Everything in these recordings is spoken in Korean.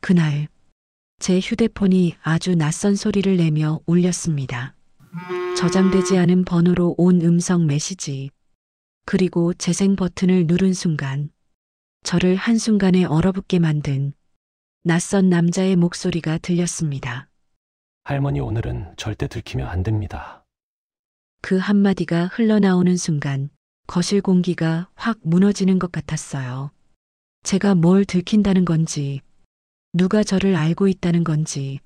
그날 제 휴대폰이 아주 낯선 소리를 내며 울렸습니다. 저장되지 않은 번호로 온 음성 메시지. 그리고 재생 버튼을 누른 순간 저를 한순간에 얼어붙게 만든 낯선 남자의 목소리가 들렸습니다. 할머니 오늘은 절대 들키면 안 됩니다. 그 한마디가 흘러나오는 순간 거실 공기가 확 무너지는 것 같았어요. 제가 뭘 들킨다는 건지, 누가 저를 알고 있다는 건지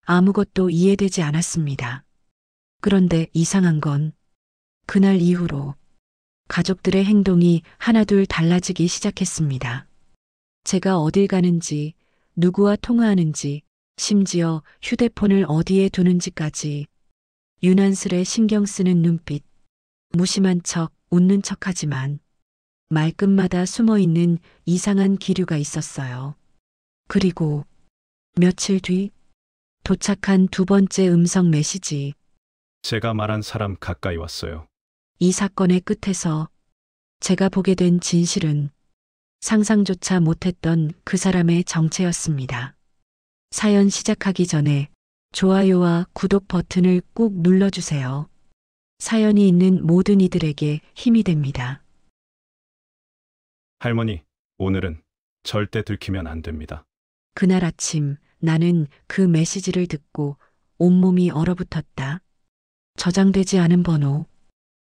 아무것도 이해되지 않았습니다. 그런데 이상한 건 그날 이후로 가족들의 행동이 하나둘 달라지기 시작했습니다. 제가 어딜 가는지, 누구와 통화하는지, 심지어 휴대폰을 어디에 두는지까지 유난스레 신경 쓰는 눈빛, 무심한 척, 웃는 척하지만 말끝마다 숨어있는 이상한 기류가 있었어요. 그리고 며칠 뒤 도착한 두 번째 음성 메시지. 제가 말한 사람 가까이 왔어요. 이 사건의 끝에서 제가 보게 된 진실은 상상조차 못했던 그 사람의 정체였습니다. 사연 시작하기 전에 좋아요와 구독 버튼을 꾹 눌러주세요. 사연이 있는 모든 이들에게 힘이 됩니다. 할머니, 오늘은 절대 들키면 안 됩니다. 그날 아침 나는 그 메시지를 듣고 온몸이 얼어붙었다. 저장되지 않은 번호,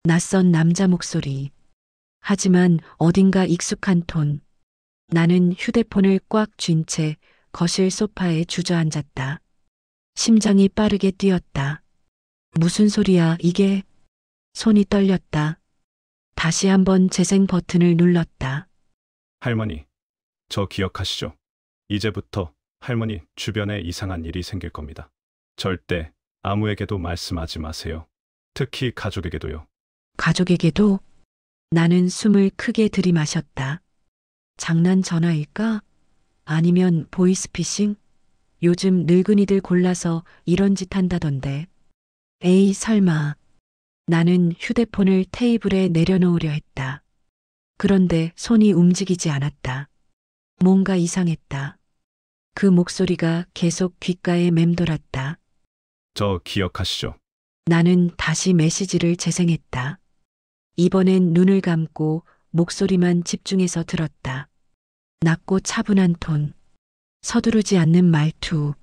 낯선 남자 목소리. 하지만 어딘가 익숙한 톤. 나는 휴대폰을 꽉 쥔 채 거실 소파에 주저앉았다. 심장이 빠르게 뛰었다. 무슨 소리야 이게? 손이 떨렸다. 다시 한번 재생 버튼을 눌렀다. 할머니, 저 기억하시죠? 이제부터 할머니 주변에 이상한 일이 생길 겁니다. 절대 아무에게도 말씀하지 마세요. 특히 가족에게도요. 가족에게도? 나는 숨을 크게 들이마셨다. 장난 전화일까? 아니면 보이스피싱? 요즘 늙은이들 골라서 이런 짓 한다던데. 에이 설마. 나는 휴대폰을 테이블에 내려놓으려 했다. 그런데 손이 움직이지 않았다. 뭔가 이상했다. 그 목소리가 계속 귓가에 맴돌았다. 저 기억하시죠? 나는 다시 메시지를 재생했다. 이번엔 눈을 감고 목소리만 집중해서 들었다. 낮고 차분한 톤, 서두르지 않는 말투,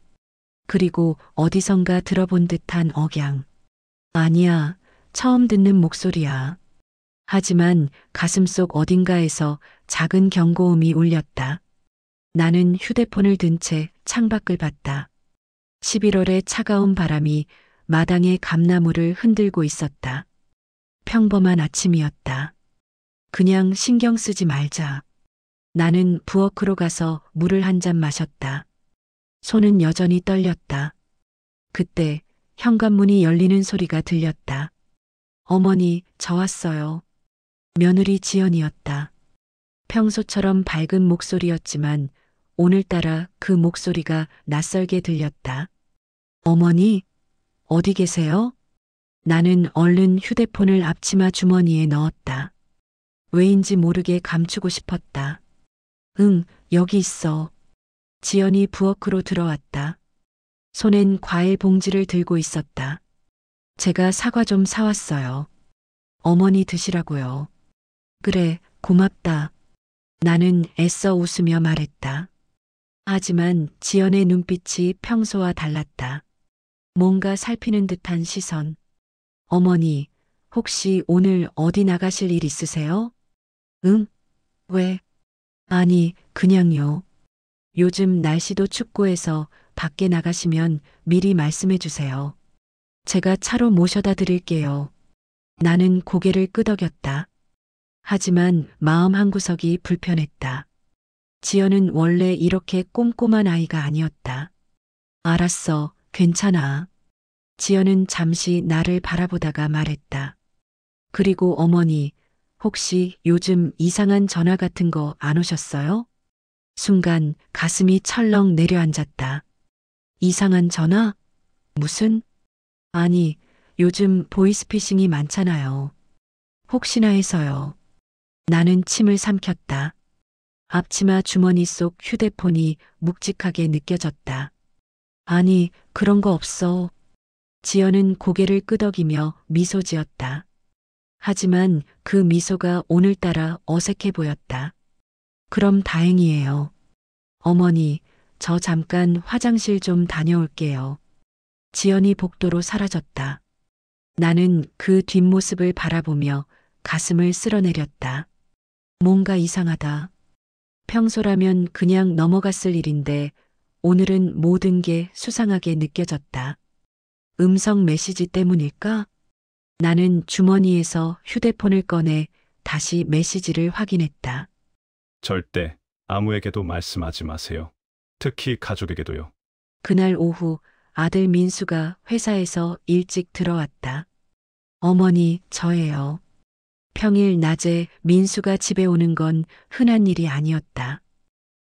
그리고 어디선가 들어본 듯한 억양. 아니야, 처음 듣는 목소리야. 하지만 가슴속 어딘가에서 작은 경고음이 울렸다. 나는 휴대폰을 든 채 창밖을 봤다. 11월의 차가운 바람이 마당의 감나무를 흔들고 있었다. 평범한 아침이었다. 그냥 신경 쓰지 말자. 나는 부엌으로 가서 물을 한 잔 마셨다. 손은 여전히 떨렸다. 그때 현관문이 열리는 소리가 들렸다. 어머니, 저 왔어요. 며느리 지연이었다. 평소처럼 밝은 목소리였지만 오늘따라 그 목소리가 낯설게 들렸다. 어머니, 어디 계세요? 나는 얼른 휴대폰을 앞치마 주머니에 넣었다. 왜인지 모르게 감추고 싶었다. 응, 여기 있어. 지연이 부엌으로 들어왔다. 손엔 과일 봉지를 들고 있었다. 제가 사과 좀 사왔어요. 어머니 드시라고요. 그래, 고맙다. 나는 애써 웃으며 말했다. 하지만 지연의 눈빛이 평소와 달랐다. 뭔가 살피는 듯한 시선. 어머니, 혹시 오늘 어디 나가실 일 있으세요? 응? 왜? 아니, 그냥요. 요즘 날씨도 춥고 해서 밖에 나가시면 미리 말씀해 주세요. 제가 차로 모셔다 드릴게요. 나는 고개를 끄덕였다. 하지만 마음 한구석이 불편했다. 지연은 원래 이렇게 꼼꼼한 아이가 아니었다. 알았어, 괜찮아. 지연은 잠시 나를 바라보다가 말했다. 그리고 어머니, 혹시 요즘 이상한 전화 같은 거 안 오셨어요? 순간 가슴이 철렁 내려앉았다. 이상한 전화? 무슨? 아니, 요즘 보이스피싱이 많잖아요. 혹시나 해서요. 나는 침을 삼켰다. 앞치마 주머니 속 휴대폰이 묵직하게 느껴졌다. 아니, 그런 거 없어. 지연은 고개를 끄덕이며 미소 지었다. 하지만 그 미소가 오늘따라 어색해 보였다. 그럼 다행이에요. 어머니, 저 잠깐 화장실 좀 다녀올게요. 지연이 복도로 사라졌다. 나는 그 뒷모습을 바라보며 가슴을 쓸어내렸다. 뭔가 이상하다. 평소라면 그냥 넘어갔을 일인데 오늘은 모든 게 수상하게 느껴졌다. 음성 메시지 때문일까? 나는 주머니에서 휴대폰을 꺼내 다시 메시지를 확인했다. 절대 아무에게도 말씀하지 마세요. 특히 가족에게도요. 그날 오후 아들 민수가 회사에서 일찍 들어왔다. 어머니, 저예요. 평일 낮에 민수가 집에 오는 건 흔한 일이 아니었다.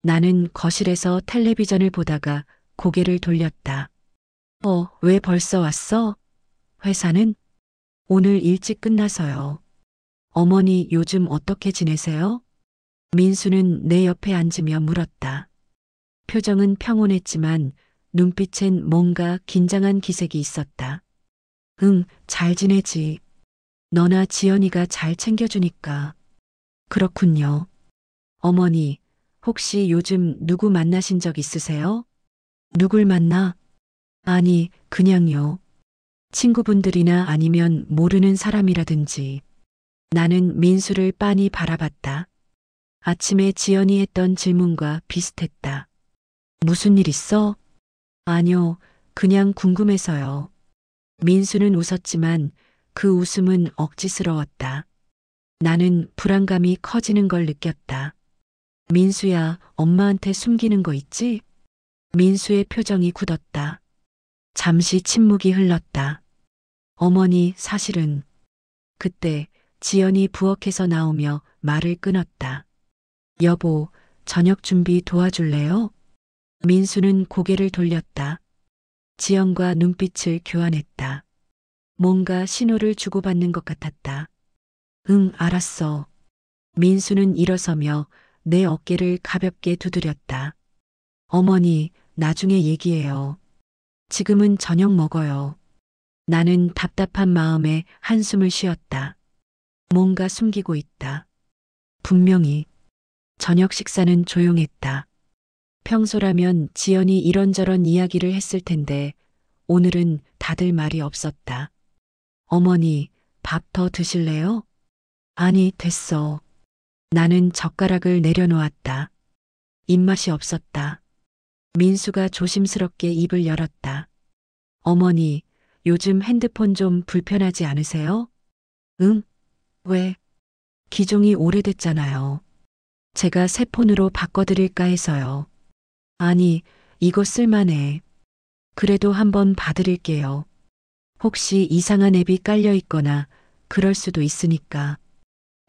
나는 거실에서 텔레비전을 보다가 고개를 돌렸다. 왜 벌써 왔어? 회사는? 오늘 일찍 끝나서요. 어머니 요즘 어떻게 지내세요? 민수는 내 옆에 앉으며 물었다. 표정은 평온했지만 눈빛엔 뭔가 긴장한 기색이 있었다. 응, 잘 지내지. 너나 지연이가 잘 챙겨주니까. 그렇군요. 어머니, 혹시 요즘 누구 만나신 적 있으세요? 누굴 만나? 아니, 그냥요. 친구분들이나 아니면 모르는 사람이라든지. 나는 민수를 빤히 바라봤다. 아침에 지연이 했던 질문과 비슷했다. 무슨 일 있어? 아니요, 그냥 궁금해서요. 민수는 웃었지만 그 웃음은 억지스러웠다. 나는 불안감이 커지는 걸 느꼈다. 민수야, 엄마한테 숨기는 거 있지? 민수의 표정이 굳었다. 잠시 침묵이 흘렀다. 어머니, 사실은. 그때 지연이 부엌에서 나오며 말을 끊었다. 여보, 저녁 준비 도와줄래요? 민수는 고개를 돌렸다. 지연과 눈빛을 교환했다. 뭔가 신호를 주고받는 것 같았다. 응, 알았어. 민수는 일어서며 내 어깨를 가볍게 두드렸다. 어머니, 나중에 얘기해요. 지금은 저녁 먹어요. 나는 답답한 마음에 한숨을 쉬었다. 뭔가 숨기고 있다. 분명히. 저녁 식사는 조용했다. 평소라면 지연이 이런저런 이야기를 했을 텐데 오늘은 다들 말이 없었다. 어머니, 밥 더 드실래요? 아니, 됐어. 나는 젓가락을 내려놓았다. 입맛이 없었다. 민수가 조심스럽게 입을 열었다. 어머니, 요즘 핸드폰 좀 불편하지 않으세요? 응? 왜? 기종이 오래됐잖아요. 제가 새 폰으로 바꿔드릴까 해서요. 아니, 이거 쓸만해. 그래도 한번 봐드릴게요. 혹시 이상한 앱이 깔려 있거나 그럴 수도 있으니까.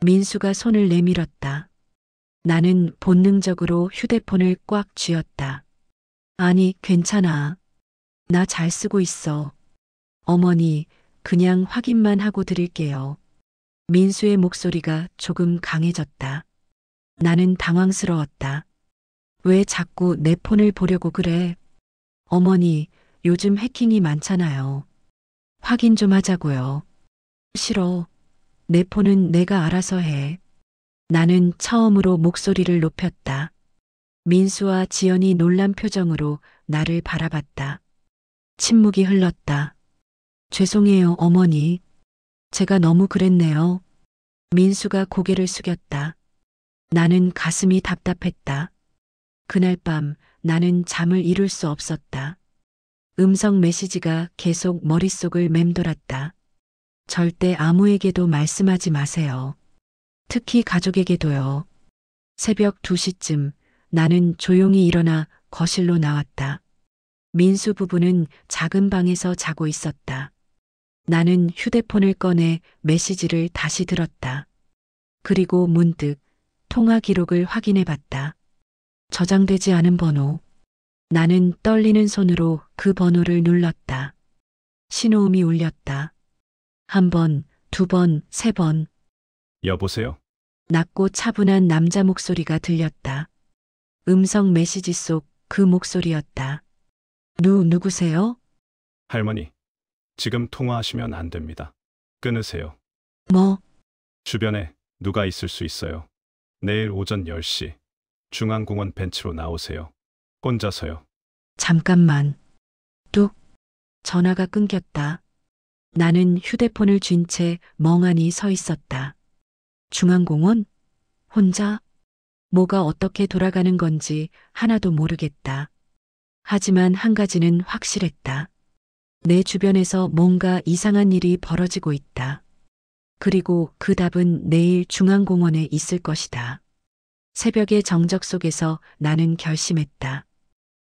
민수가 손을 내밀었다. 나는 본능적으로 휴대폰을 꽉 쥐었다. 아니, 괜찮아. 나 잘 쓰고 있어. 어머니, 그냥 확인만 하고 드릴게요. 민수의 목소리가 조금 강해졌다. 나는 당황스러웠다. 왜 자꾸 내 폰을 보려고 그래? 어머니, 요즘 해킹이 많잖아요. 확인 좀 하자고요. 싫어. 내 폰은 내가 알아서 해. 나는 처음으로 목소리를 높였다. 민수와 지연이 놀란 표정으로 나를 바라봤다. 침묵이 흘렀다. 죄송해요, 어머니. 제가 너무 그랬네요. 민수가 고개를 숙였다. 나는 가슴이 답답했다. 그날 밤 나는 잠을 이룰 수 없었다. 음성 메시지가 계속 머릿속을 맴돌았다. 절대 아무에게도 말씀하지 마세요. 특히 가족에게도요. 새벽 2시쯤 나는 조용히 일어나 거실로 나왔다. 민수 부부는 작은 방에서 자고 있었다. 나는 휴대폰을 꺼내 메시지를 다시 들었다. 그리고 문득 통화 기록을 확인해 봤다. 저장되지 않은 번호. 나는 떨리는 손으로 그 번호를 눌렀다. 신호음이 울렸다. 한 번, 두 번, 세 번. 여보세요? 낮고 차분한 남자 목소리가 들렸다. 음성 메시지 속 그 목소리였다. 누구세요? 할머니, 지금 통화하시면 안 됩니다. 끊으세요. 뭐, 주변에 누가 있을 수 있어요. 내일 오전 10시 중앙공원 벤치로 나오세요. 혼자서요. 잠깐만. 뚝. 전화가 끊겼다. 나는 휴대폰을 쥔 채 멍하니 서 있었다. 중앙공원? 혼자? 뭐가 어떻게 돌아가는 건지 하나도 모르겠다. 하지만 한 가지는 확실했다. 내 주변에서 뭔가 이상한 일이 벌어지고 있다. 그리고 그 답은 내일 중앙공원에 있을 것이다. 새벽의 정적 속에서 나는 결심했다.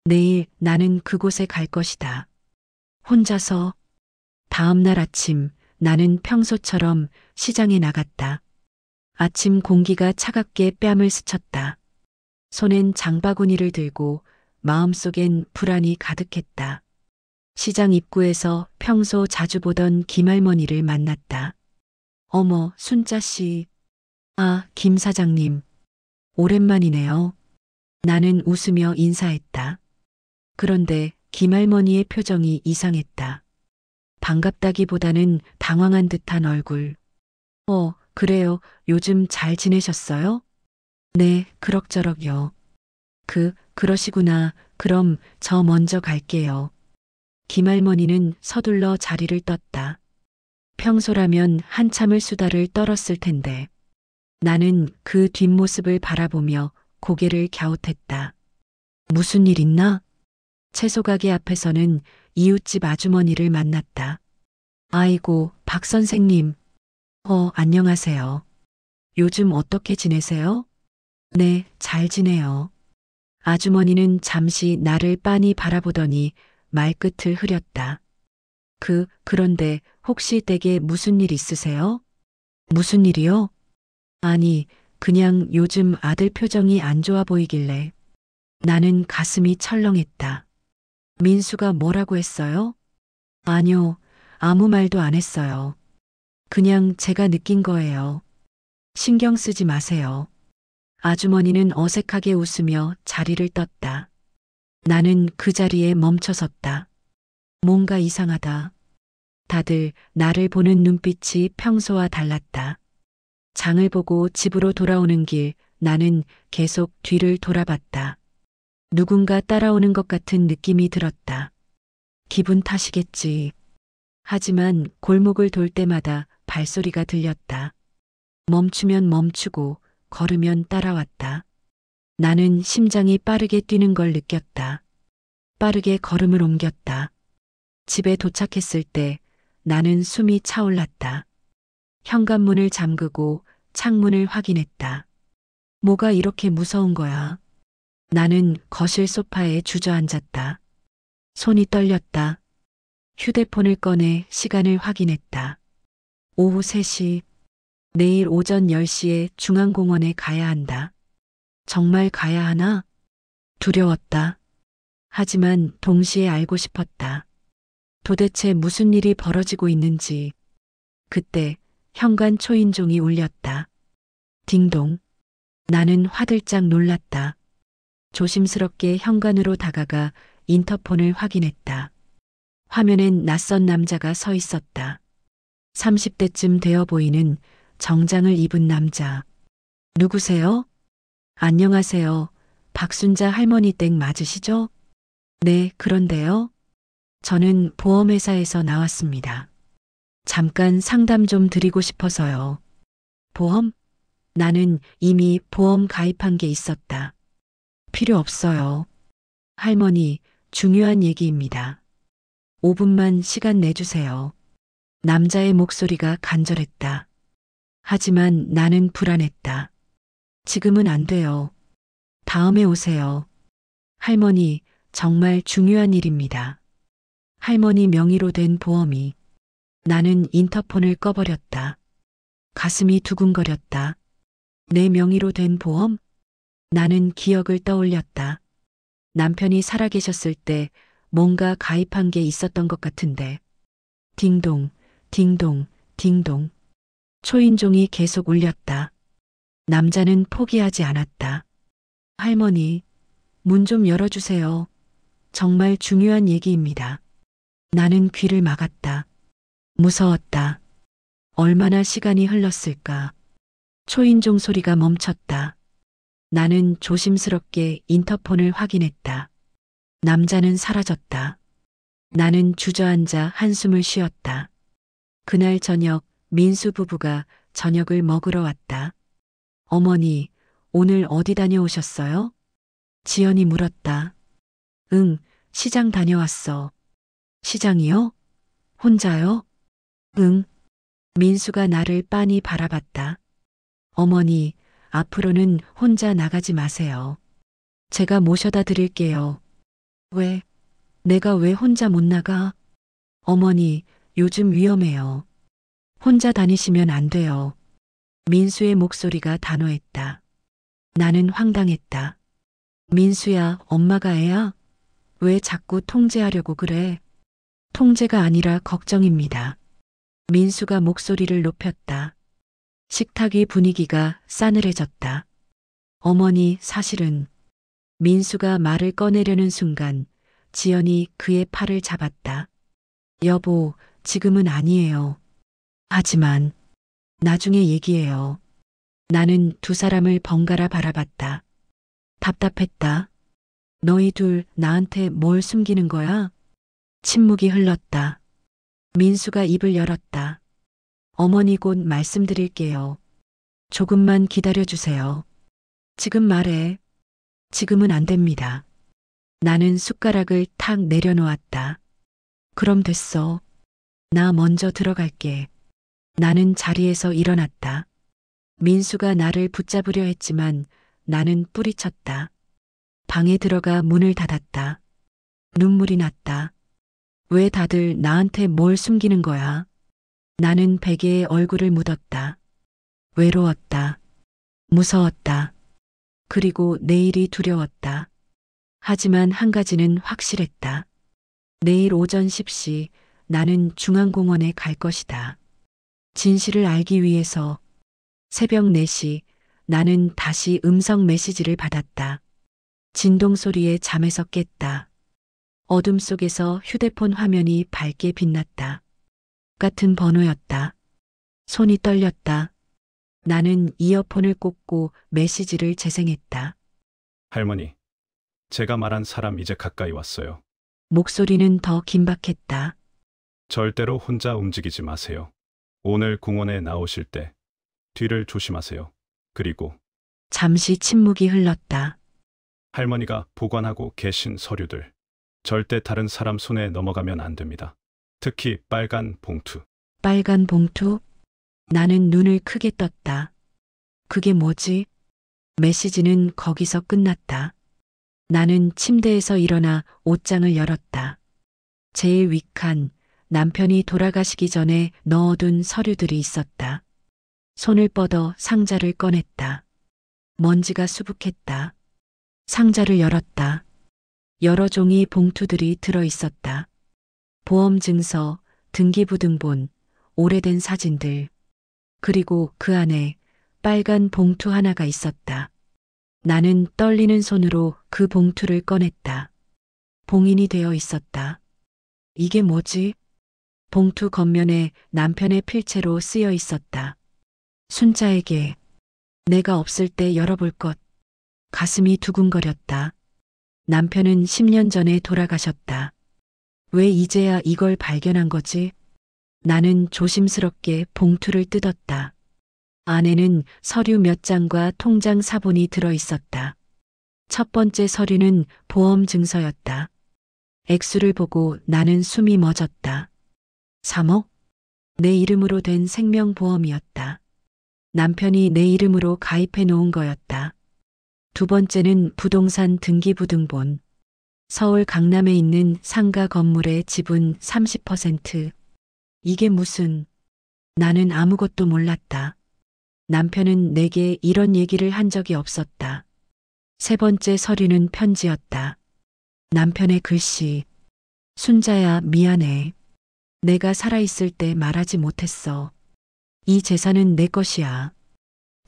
내일 나는 그곳에 갈 것이다. 혼자서. 다음 날 아침 나는 평소처럼 시장에 나갔다. 아침 공기가 차갑게 뺨을 스쳤다. 손엔 장바구니를 들고 마음속엔 불안이 가득했다. 시장 입구에서 평소 자주 보던 김할머니를 만났다. 어머, 순자씨. 아, 김 사장님. 오랜만이네요. 나는 웃으며 인사했다. 그런데 김할머니의 표정이 이상했다. 반갑다기보다는 당황한 듯한 얼굴. 그래요. 요즘 잘 지내셨어요? 네, 그럭저럭요. 그러시구나. 그럼 저 먼저 갈게요. 김할머니는 서둘러 자리를 떴다. 평소라면 한참을 수다를 떨었을 텐데. 나는 그 뒷모습을 바라보며 고개를 갸웃했다. 무슨 일 있나? 채소가게 앞에서는 이웃집 아주머니를 만났다. 아이고, 박 선생님. 안녕하세요. 요즘 어떻게 지내세요? 네, 잘 지내요. 아주머니는 잠시 나를 빤히 바라보더니 말끝을 흐렸다. 그런데 혹시 댁에 무슨 일 있으세요? 무슨 일이요? 아니, 그냥 요즘 아들 표정이 안 좋아 보이길래. 나는 가슴이 철렁했다. 민수가 뭐라고 했어요? 아니요, 아무 말도 안 했어요. 그냥 제가 느낀 거예요. 신경 쓰지 마세요. 아주머니는 어색하게 웃으며 자리를 떴다. 나는 그 자리에 멈춰 섰다. 뭔가 이상하다. 다들 나를 보는 눈빛이 평소와 달랐다. 장을 보고 집으로 돌아오는 길 나는 계속 뒤를 돌아봤다. 누군가 따라오는 것 같은 느낌이 들었다. 기분 탓이겠지. 하지만 골목을 돌 때마다 발소리가 들렸다. 멈추면 멈추고 걸으면 따라왔다. 나는 심장이 빠르게 뛰는 걸 느꼈다. 빠르게 걸음을 옮겼다. 집에 도착했을 때 나는 숨이 차올랐다. 현관문을 잠그고 창문을 확인했다. 뭐가 이렇게 무서운 거야? 나는 거실 소파에 주저앉았다. 손이 떨렸다. 휴대폰을 꺼내 시간을 확인했다. 오후 3시. 내일 오전 10시에 중앙공원에 가야 한다. 정말 가야 하나? 두려웠다. 하지만 동시에 알고 싶었다. 도대체 무슨 일이 벌어지고 있는지. 그때 현관 초인종이 울렸다. 딩동. 나는 화들짝 놀랐다. 조심스럽게 현관으로 다가가 인터폰을 확인했다. 화면엔 낯선 남자가 서 있었다. 30대쯤 되어 보이는 정장을 입은 남자. 누구세요? 안녕하세요. 박순자 할머니 댁 맞으시죠? 네, 그런데요. 저는 보험회사에서 나왔습니다. 잠깐 상담 좀 드리고 싶어서요. 보험? 나는 이미 보험 가입한 게 있었다. 필요 없어요. 할머니, 중요한 얘기입니다. 5분만 시간 내주세요. 남자의 목소리가 간절했다. 하지만 나는 불안했다. 지금은 안 돼요. 다음에 오세요. 할머니, 정말 중요한 일입니다. 할머니 명의로 된 보험이. 나는 인터폰을 꺼버렸다. 가슴이 두근거렸다. 내 명의로 된 보험? 나는 기억을 떠올렸다. 남편이 살아계셨을 때 뭔가 가입한 게 있었던 것 같은데. 딩동, 딩동, 딩동. 초인종이 계속 울렸다. 남자는 포기하지 않았다. 할머니, 문 좀 열어주세요. 정말 중요한 얘기입니다. 나는 귀를 막았다. 무서웠다. 얼마나 시간이 흘렀을까. 초인종 소리가 멈췄다. 나는 조심스럽게 인터폰을 확인했다. 남자는 사라졌다. 나는 주저앉아 한숨을 쉬었다. 그날 저녁 민수 부부가 저녁을 먹으러 왔다. 어머니, 오늘 어디 다녀오셨어요? 지연이 물었다. 응, 시장 다녀왔어. 시장이요? 혼자요? 응. 민수가 나를 빤히 바라봤다. 어머니, 앞으로는 혼자 나가지 마세요. 제가 모셔다 드릴게요. 왜? 내가 왜 혼자 못 나가? 어머니, 요즘 위험해요. 혼자 다니시면 안 돼요. 민수의 목소리가 단호했다. 나는 황당했다. 민수야, 엄마가 애야? 왜 자꾸 통제하려고 그래? 통제가 아니라 걱정입니다. 민수가 목소리를 높였다. 식탁 위 분위기가 싸늘해졌다. 어머니, 사실은 민수가 말을 꺼내려는 순간 지연이 그의 팔을 잡았다. 여보, 지금은 아니에요. 하지만 나중에 얘기해요. 나는 두 사람을 번갈아 바라봤다. 답답했다. 너희 둘 나한테 뭘 숨기는 거야? 침묵이 흘렀다. 민수가 입을 열었다. 어머니 곧 말씀드릴게요. 조금만 기다려주세요. 지금 말해. 지금은 안 됩니다. 나는 숟가락을 탁 내려놓았다. 그럼 됐어. 나 먼저 들어갈게. 나는 자리에서 일어났다. 민수가 나를 붙잡으려 했지만 나는 뿌리쳤다. 방에 들어가 문을 닫았다. 눈물이 났다. 왜 다들 나한테 뭘 숨기는 거야? 나는 베개에 얼굴을 묻었다. 외로웠다. 무서웠다. 그리고 내일이 두려웠다. 하지만 한 가지는 확실했다. 내일 오전 10시 나는 중앙공원에 갈 것이다. 진실을 알기 위해서. 새벽 4시 나는 다시 음성 메시지를 받았다. 진동 소리에 잠에서 깼다. 어둠 속에서 휴대폰 화면이 밝게 빛났다. 같은 번호였다. 손이 떨렸다. 나는 이어폰을 꽂고 메시지를 재생했다. 할머니, 제가 말한 사람 이제 가까이 왔어요. 목소리는 더 긴박했다. 절대로 혼자 움직이지 마세요. 오늘 공원에 나오실 때 뒤를 조심하세요. 그리고 잠시 침묵이 흘렀다. 할머니가 보관하고 계신 서류들 절대 다른 사람 손에 넘어가면 안 됩니다. 특히 빨간 봉투. 빨간 봉투? 나는 눈을 크게 떴다. 그게 뭐지? 메시지는 거기서 끝났다. 나는 침대에서 일어나 옷장을 열었다. 제일 윗칸, 남편이 돌아가시기 전에 넣어둔 서류들이 있었다. 손을 뻗어 상자를 꺼냈다. 먼지가 수북했다. 상자를 열었다. 여러 종이 봉투들이 들어 있었다. 보험증서, 등기부등본, 오래된 사진들. 그리고 그 안에 빨간 봉투 하나가 있었다. 나는 떨리는 손으로 그 봉투를 꺼냈다. 봉인이 되어 있었다. 이게 뭐지? 봉투 겉면에 남편의 필체로 쓰여 있었다. 순자에게 내가 없을 때 열어볼 것. 가슴이 두근거렸다. 남편은 10년 전에 돌아가셨다. 왜 이제야 이걸 발견한 거지? 나는 조심스럽게 봉투를 뜯었다. 안에는 서류 몇 장과 통장 사본이 들어 있었다. 첫 번째 서류는 보험 증서였다. 액수를 보고 나는 숨이 멎었다. 3억? 내 이름으로 된 생명보험이었다. 남편이 내 이름으로 가입해 놓은 거였다. 두 번째는 부동산 등기부등본. 서울 강남에 있는 상가 건물의 지분 30%. 이게 무슨... 나는 아무것도 몰랐다. 남편은 내게 이런 얘기를 한 적이 없었다. 세 번째 서류는 편지였다. 남편의 글씨. 순자야, 미안해. 내가 살아있을 때 말하지 못했어. 이 재산은 내 것이야.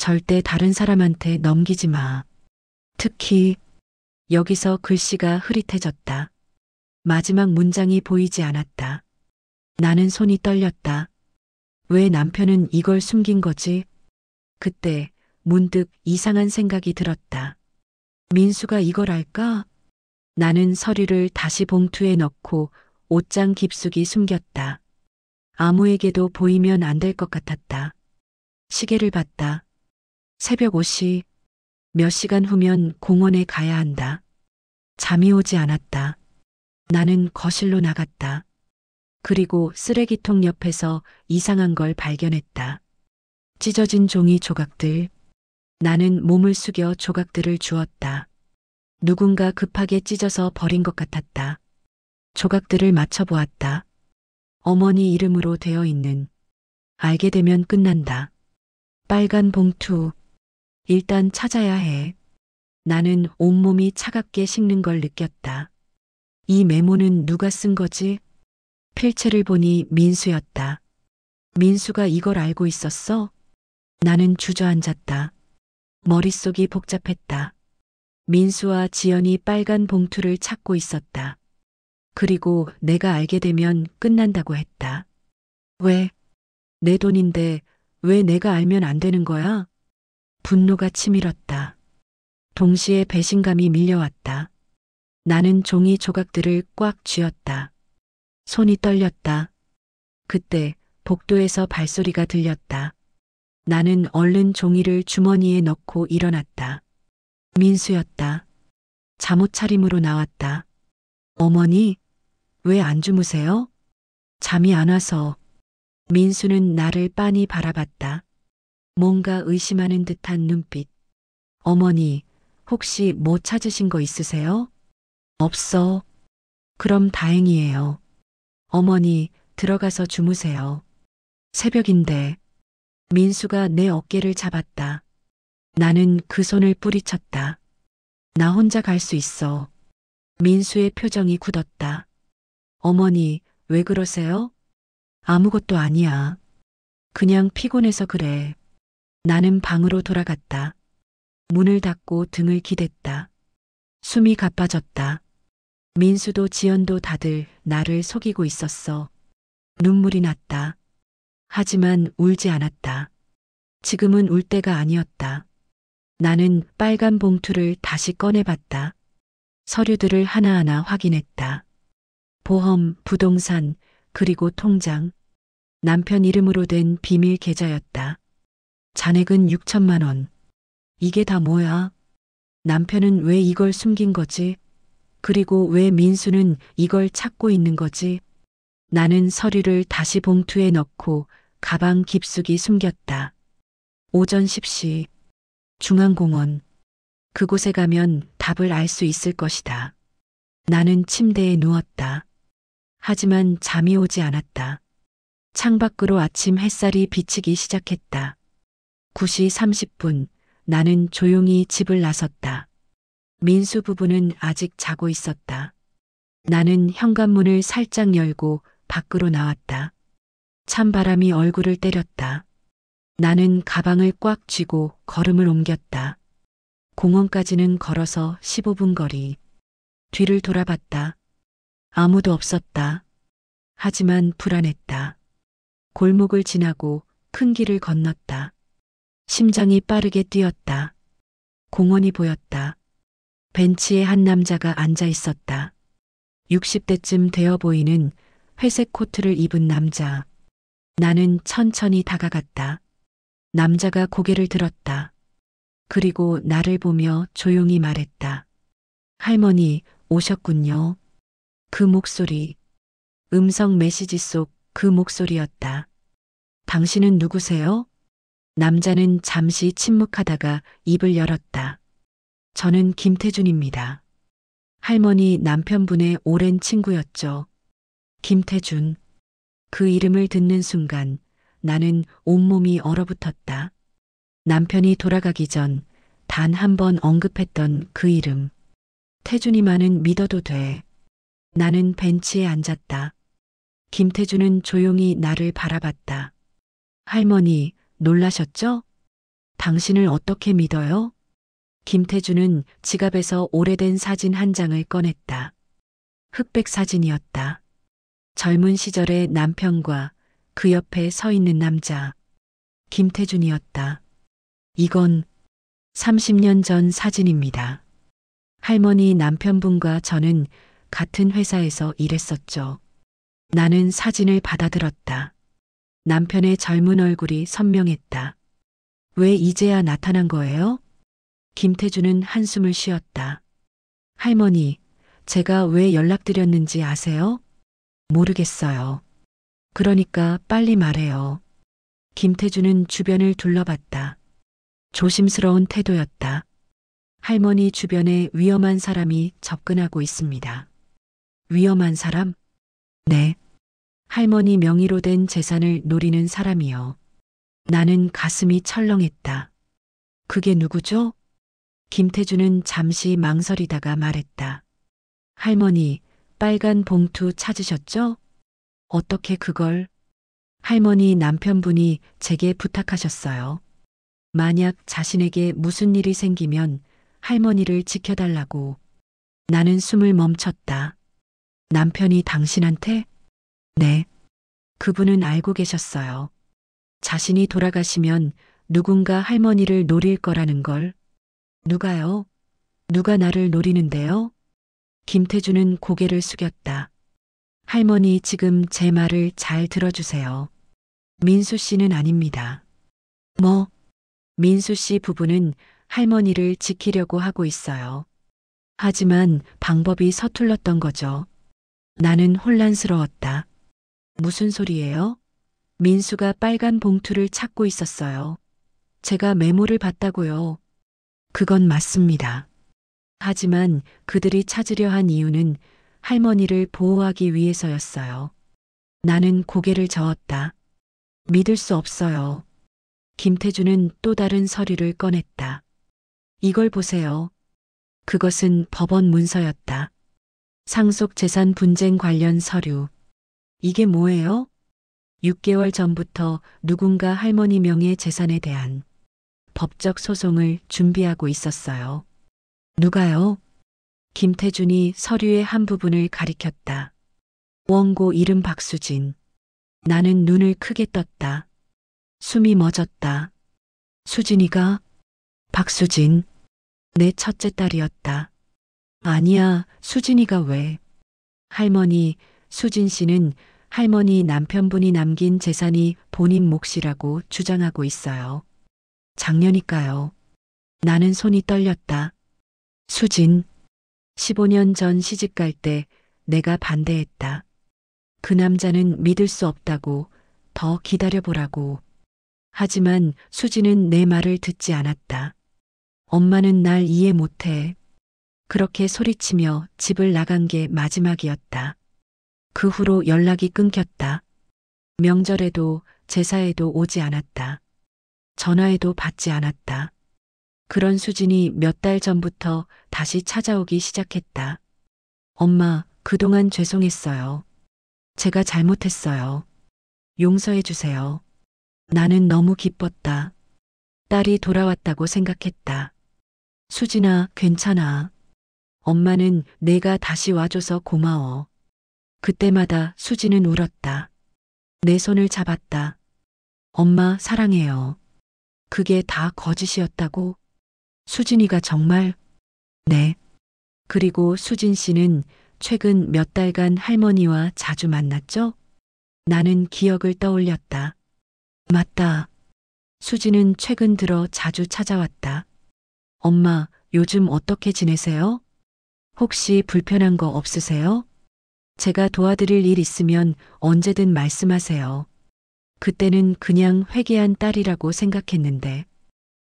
절대 다른 사람한테 넘기지 마. 특히 여기서 글씨가 흐릿해졌다. 마지막 문장이 보이지 않았다. 나는 손이 떨렸다. 왜 남편은 이걸 숨긴 거지? 그때 문득 이상한 생각이 들었다. 민수가 이걸 알까? 나는 서류를 다시 봉투에 넣고 옷장 깊숙이 숨겼다. 아무에게도 보이면 안 될 것 같았다. 시계를 봤다. 새벽 5시. 몇 시간 후면 공원에 가야 한다. 잠이 오지 않았다. 나는 거실로 나갔다. 그리고 쓰레기통 옆에서 이상한 걸 발견했다. 찢어진 종이 조각들. 나는 몸을 숙여 조각들을 주웠다. 누군가 급하게 찢어서 버린 것 같았다. 조각들을 맞춰보았다. 어머니 이름으로 되어 있는. 알게 되면 끝난다. 빨간 봉투. 일단 찾아야 해. 나는 온몸이 차갑게 식는 걸 느꼈다. 이 메모는 누가 쓴 거지? 필체를 보니 민수였다. 민수가 이걸 알고 있었어? 나는 주저앉았다. 머릿속이 복잡했다. 민수와 지연이 빨간 봉투를 찾고 있었다. 그리고 내가 알게 되면 끝난다고 했다. 왜? 내 돈인데 왜 내가 알면 안 되는 거야? 분노가 치밀었다. 동시에 배신감이 밀려왔다. 나는 종이 조각들을 꽉 쥐었다. 손이 떨렸다. 그때 복도에서 발소리가 들렸다. 나는 얼른 종이를 주머니에 넣고 일어났다. 민수였다. 잠옷 차림으로 나왔다. 어머니, 왜 안 주무세요? 잠이 안 와서. 민수는 나를 빤히 바라봤다. 뭔가 의심하는 듯한 눈빛. 어머니, 혹시 뭐 찾으신 거 있으세요? 없어. 그럼 다행이에요. 어머니, 들어가서 주무세요. 새벽인데. 민수가 내 어깨를 잡았다. 나는 그 손을 뿌리쳤다. 나 혼자 갈 수 있어. 민수의 표정이 굳었다. 어머니, 왜 그러세요? 아무것도 아니야. 그냥 피곤해서 그래. 나는 방으로 돌아갔다. 문을 닫고 등을 기댔다. 숨이 가빠졌다. 민수도 지연도 다들 나를 속이고 있었어. 눈물이 났다. 하지만 울지 않았다. 지금은 울 때가 아니었다. 나는 빨간 봉투를 다시 꺼내봤다. 서류들을 하나하나 확인했다. 보험, 부동산, 그리고 통장. 남편 이름으로 된 비밀 계좌였다. 잔액은 6천만 원. 이게 다 뭐야? 남편은 왜 이걸 숨긴 거지? 그리고 왜 민수는 이걸 찾고 있는 거지? 나는 서류를 다시 봉투에 넣고 가방 깊숙이 숨겼다. 오전 10시. 중앙공원. 그곳에 가면 답을 알 수 있을 것이다. 나는 침대에 누웠다. 하지만 잠이 오지 않았다. 창밖으로 아침 햇살이 비치기 시작했다. 9시 30분, 나는 조용히 집을 나섰다. 민수 부부는 아직 자고 있었다. 나는 현관문을 살짝 열고 밖으로 나왔다. 찬바람이 얼굴을 때렸다. 나는 가방을 꽉 쥐고 걸음을 옮겼다. 공원까지는 걸어서 15분 거리. 뒤를 돌아봤다. 아무도 없었다. 하지만 불안했다. 골목을 지나고 큰 길을 건넜다. 심장이 빠르게 뛰었다. 공원이 보였다. 벤치에 한 남자가 앉아 있었다. 60대쯤 되어 보이는 회색 코트를 입은 남자. 나는 천천히 다가갔다. 남자가 고개를 들었다. 그리고 나를 보며 조용히 말했다. 할머니, 오셨군요. 그 목소리. 음성 메시지 속 그 목소리였다. 당신은 누구세요? 남자는 잠시 침묵하다가 입을 열었다. 저는 김태준입니다. 할머니 남편분의 오랜 친구였죠. 김태준. 그 이름을 듣는 순간 나는 온몸이 얼어붙었다. 남편이 돌아가기 전 단 한 번 언급했던 그 이름. 태준이만은 믿어도 돼. 나는 벤치에 앉았다. 김태준은 조용히 나를 바라봤다. 할머니, 놀라셨죠? 당신을 어떻게 믿어요? 김태주는 지갑에서 오래된 사진 한 장을 꺼냈다. 흑백 사진이었다. 젊은 시절의 남편과 그 옆에 서 있는 남자. 김태준이었다. 이건 30년 전 사진입니다. 할머니 남편분과 저는 같은 회사에서 일했었죠. 나는 사진을 받아들었다. 남편의 젊은 얼굴이 선명했다. 왜 이제야 나타난 거예요? 김태주는 한숨을 쉬었다. 할머니, 제가 왜 연락드렸는지 아세요? 모르겠어요. 그러니까 빨리 말해요. 김태주는 주변을 둘러봤다. 조심스러운 태도였다. 할머니 주변에 위험한 사람이 접근하고 있습니다. 위험한 사람? 네. 할머니 명의로 된 재산을 노리는 사람이요. 나는 가슴이 철렁했다. 그게 누구죠? 김태주는 잠시 망설이다가 말했다. 할머니, 빨간 봉투 찾으셨죠? 어떻게 그걸? 할머니 남편분이 제게 부탁하셨어요. 만약 자신에게 무슨 일이 생기면 할머니를 지켜달라고. 나는 숨을 멈췄다. 남편이 당신한테? 네. 그분은 알고 계셨어요. 자신이 돌아가시면 누군가 할머니를 노릴 거라는 걸. 누가요? 누가 나를 노리는데요? 김태주는 고개를 숙였다. 할머니 지금 제 말을 잘 들어주세요. 민수 씨는 아닙니다. 뭐? 민수 씨 부부는 할머니를 지키려고 하고 있어요. 하지만 방법이 서툴렀던 거죠. 나는 혼란스러웠다. 무슨 소리예요? 민수가 빨간 봉투를 찾고 있었어요. 제가 메모를 봤다고요. 그건 맞습니다. 하지만 그들이 찾으려 한 이유는 할머니를 보호하기 위해서였어요. 나는 고개를 저었다. 믿을 수 없어요. 김태주는 또 다른 서류를 꺼냈다. 이걸 보세요. 그것은 법원 문서였다. 상속재산 분쟁 관련 서류. 이게 뭐예요? 6개월 전부터 누군가 할머니 명의 재산에 대한 법적 소송을 준비하고 있었어요. 누가요? 김태준이 서류의 한 부분을 가리켰다. 원고 이름 박수진. 나는 눈을 크게 떴다. 숨이 멎었다. 수진이가? 박수진. 내 첫째 딸이었다. 아니야, 수진이가 왜? 할머니, 수진 씨는 할머니 남편분이 남긴 재산이 본인 몫이라고 주장하고 있어요. 작년이니까요. 나는 손이 떨렸다. 수진. 15년 전 시집갈 때 내가 반대했다. 그 남자는 믿을 수 없다고, 더 기다려보라고. 하지만 수진은 내 말을 듣지 않았다. 엄마는 날 이해 못해. 그렇게 소리치며 집을 나간 게 마지막이었다. 그 후로 연락이 끊겼다. 명절에도 제사에도 오지 않았다. 전화해도 받지 않았다. 그런 수진이 몇 달 전부터 다시 찾아오기 시작했다. 엄마, 그동안 죄송했어요. 제가 잘못했어요. 용서해 주세요. 나는 너무 기뻤다. 딸이 돌아왔다고 생각했다. 수진아, 괜찮아. 엄마는 내가 다시 와줘서 고마워. 그때마다 수진은 울었다. 내 손을 잡았다. 엄마, 사랑해요. 그게 다 거짓이었다고? 수진이가 정말? 네. 그리고 수진 씨는 최근 몇 달간 할머니와 자주 만났죠? 나는 기억을 떠올렸다. 맞다. 수진은 최근 들어 자주 찾아왔다. 엄마, 요즘 어떻게 지내세요? 혹시 불편한 거 없으세요? 제가 도와드릴 일 있으면 언제든 말씀하세요. 그때는 그냥 회개한 딸이라고 생각했는데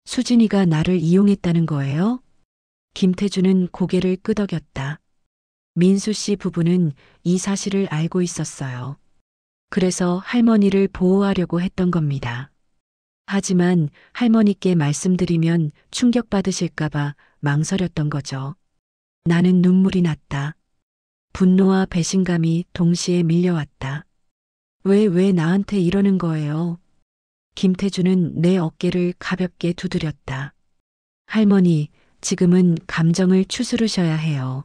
수진이가 나를 이용했다는 거예요? 김태주는 고개를 끄덕였다. 민수 씨 부부는 이 사실을 알고 있었어요. 그래서 할머니를 보호하려고 했던 겁니다. 하지만 할머니께 말씀드리면 충격받으실까봐 망설였던 거죠. 나는 눈물이 났다. 분노와 배신감이 동시에 밀려왔다. 왜 나한테 이러는 거예요? 김태준은 내 어깨를 가볍게 두드렸다. 할머니, 지금은 감정을 추스르셔야 해요.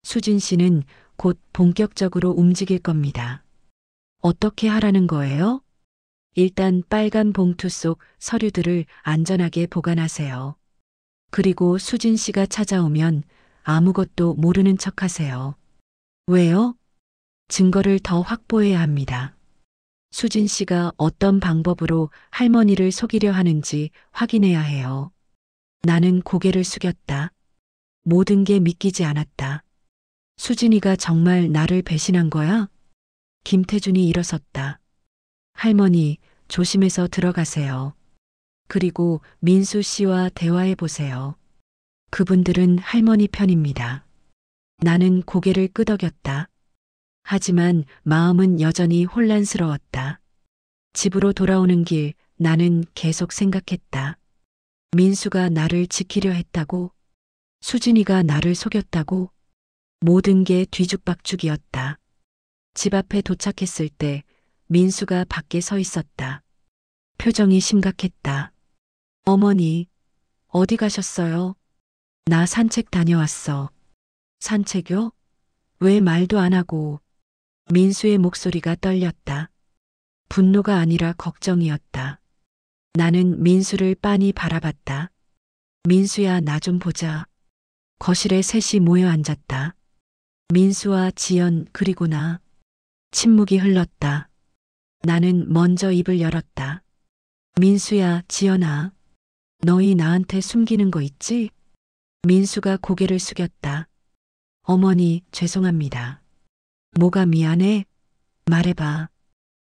수진 씨는 곧 본격적으로 움직일 겁니다. 어떻게 하라는 거예요? 일단 빨간 봉투 속 서류들을 안전하게 보관하세요. 그리고 수진 씨가 찾아오면 아무것도 모르는 척 하세요. 왜요? 증거를 더 확보해야 합니다. 수진 씨가 어떤 방법으로 할머니를 속이려 하는지 확인해야 해요. 나는 고개를 숙였다. 모든 게 믿기지 않았다. 수진이가 정말 나를 배신한 거야? 김태준이 일어섰다. 할머니, 조심해서 들어가세요. 그리고 민수 씨와 대화해 보세요. 그분들은 할머니 편입니다. 나는 고개를 끄덕였다. 하지만 마음은 여전히 혼란스러웠다. 집으로 돌아오는 길 나는 계속 생각했다. 민수가 나를 지키려 했다고, 수진이가 나를 속였다고, 모든 게 뒤죽박죽이었다. 집 앞에 도착했을 때 민수가 밖에 서 있었다. 표정이 심각했다. 어머니, 어디 가셨어요? 나 산책 다녀왔어. 산책요? 왜 말도 안 하고? 민수의 목소리가 떨렸다. 분노가 아니라 걱정이었다. 나는 민수를 빤히 바라봤다. 민수야, 나 좀 보자. 거실에 셋이 모여 앉았다. 민수와 지연 그리고 나. 침묵이 흘렀다. 나는 먼저 입을 열었다. 민수야, 지연아. 너희 나한테 숨기는 거 있지? 민수가 고개를 숙였다. 어머니, 죄송합니다. 뭐가 미안해? 말해봐.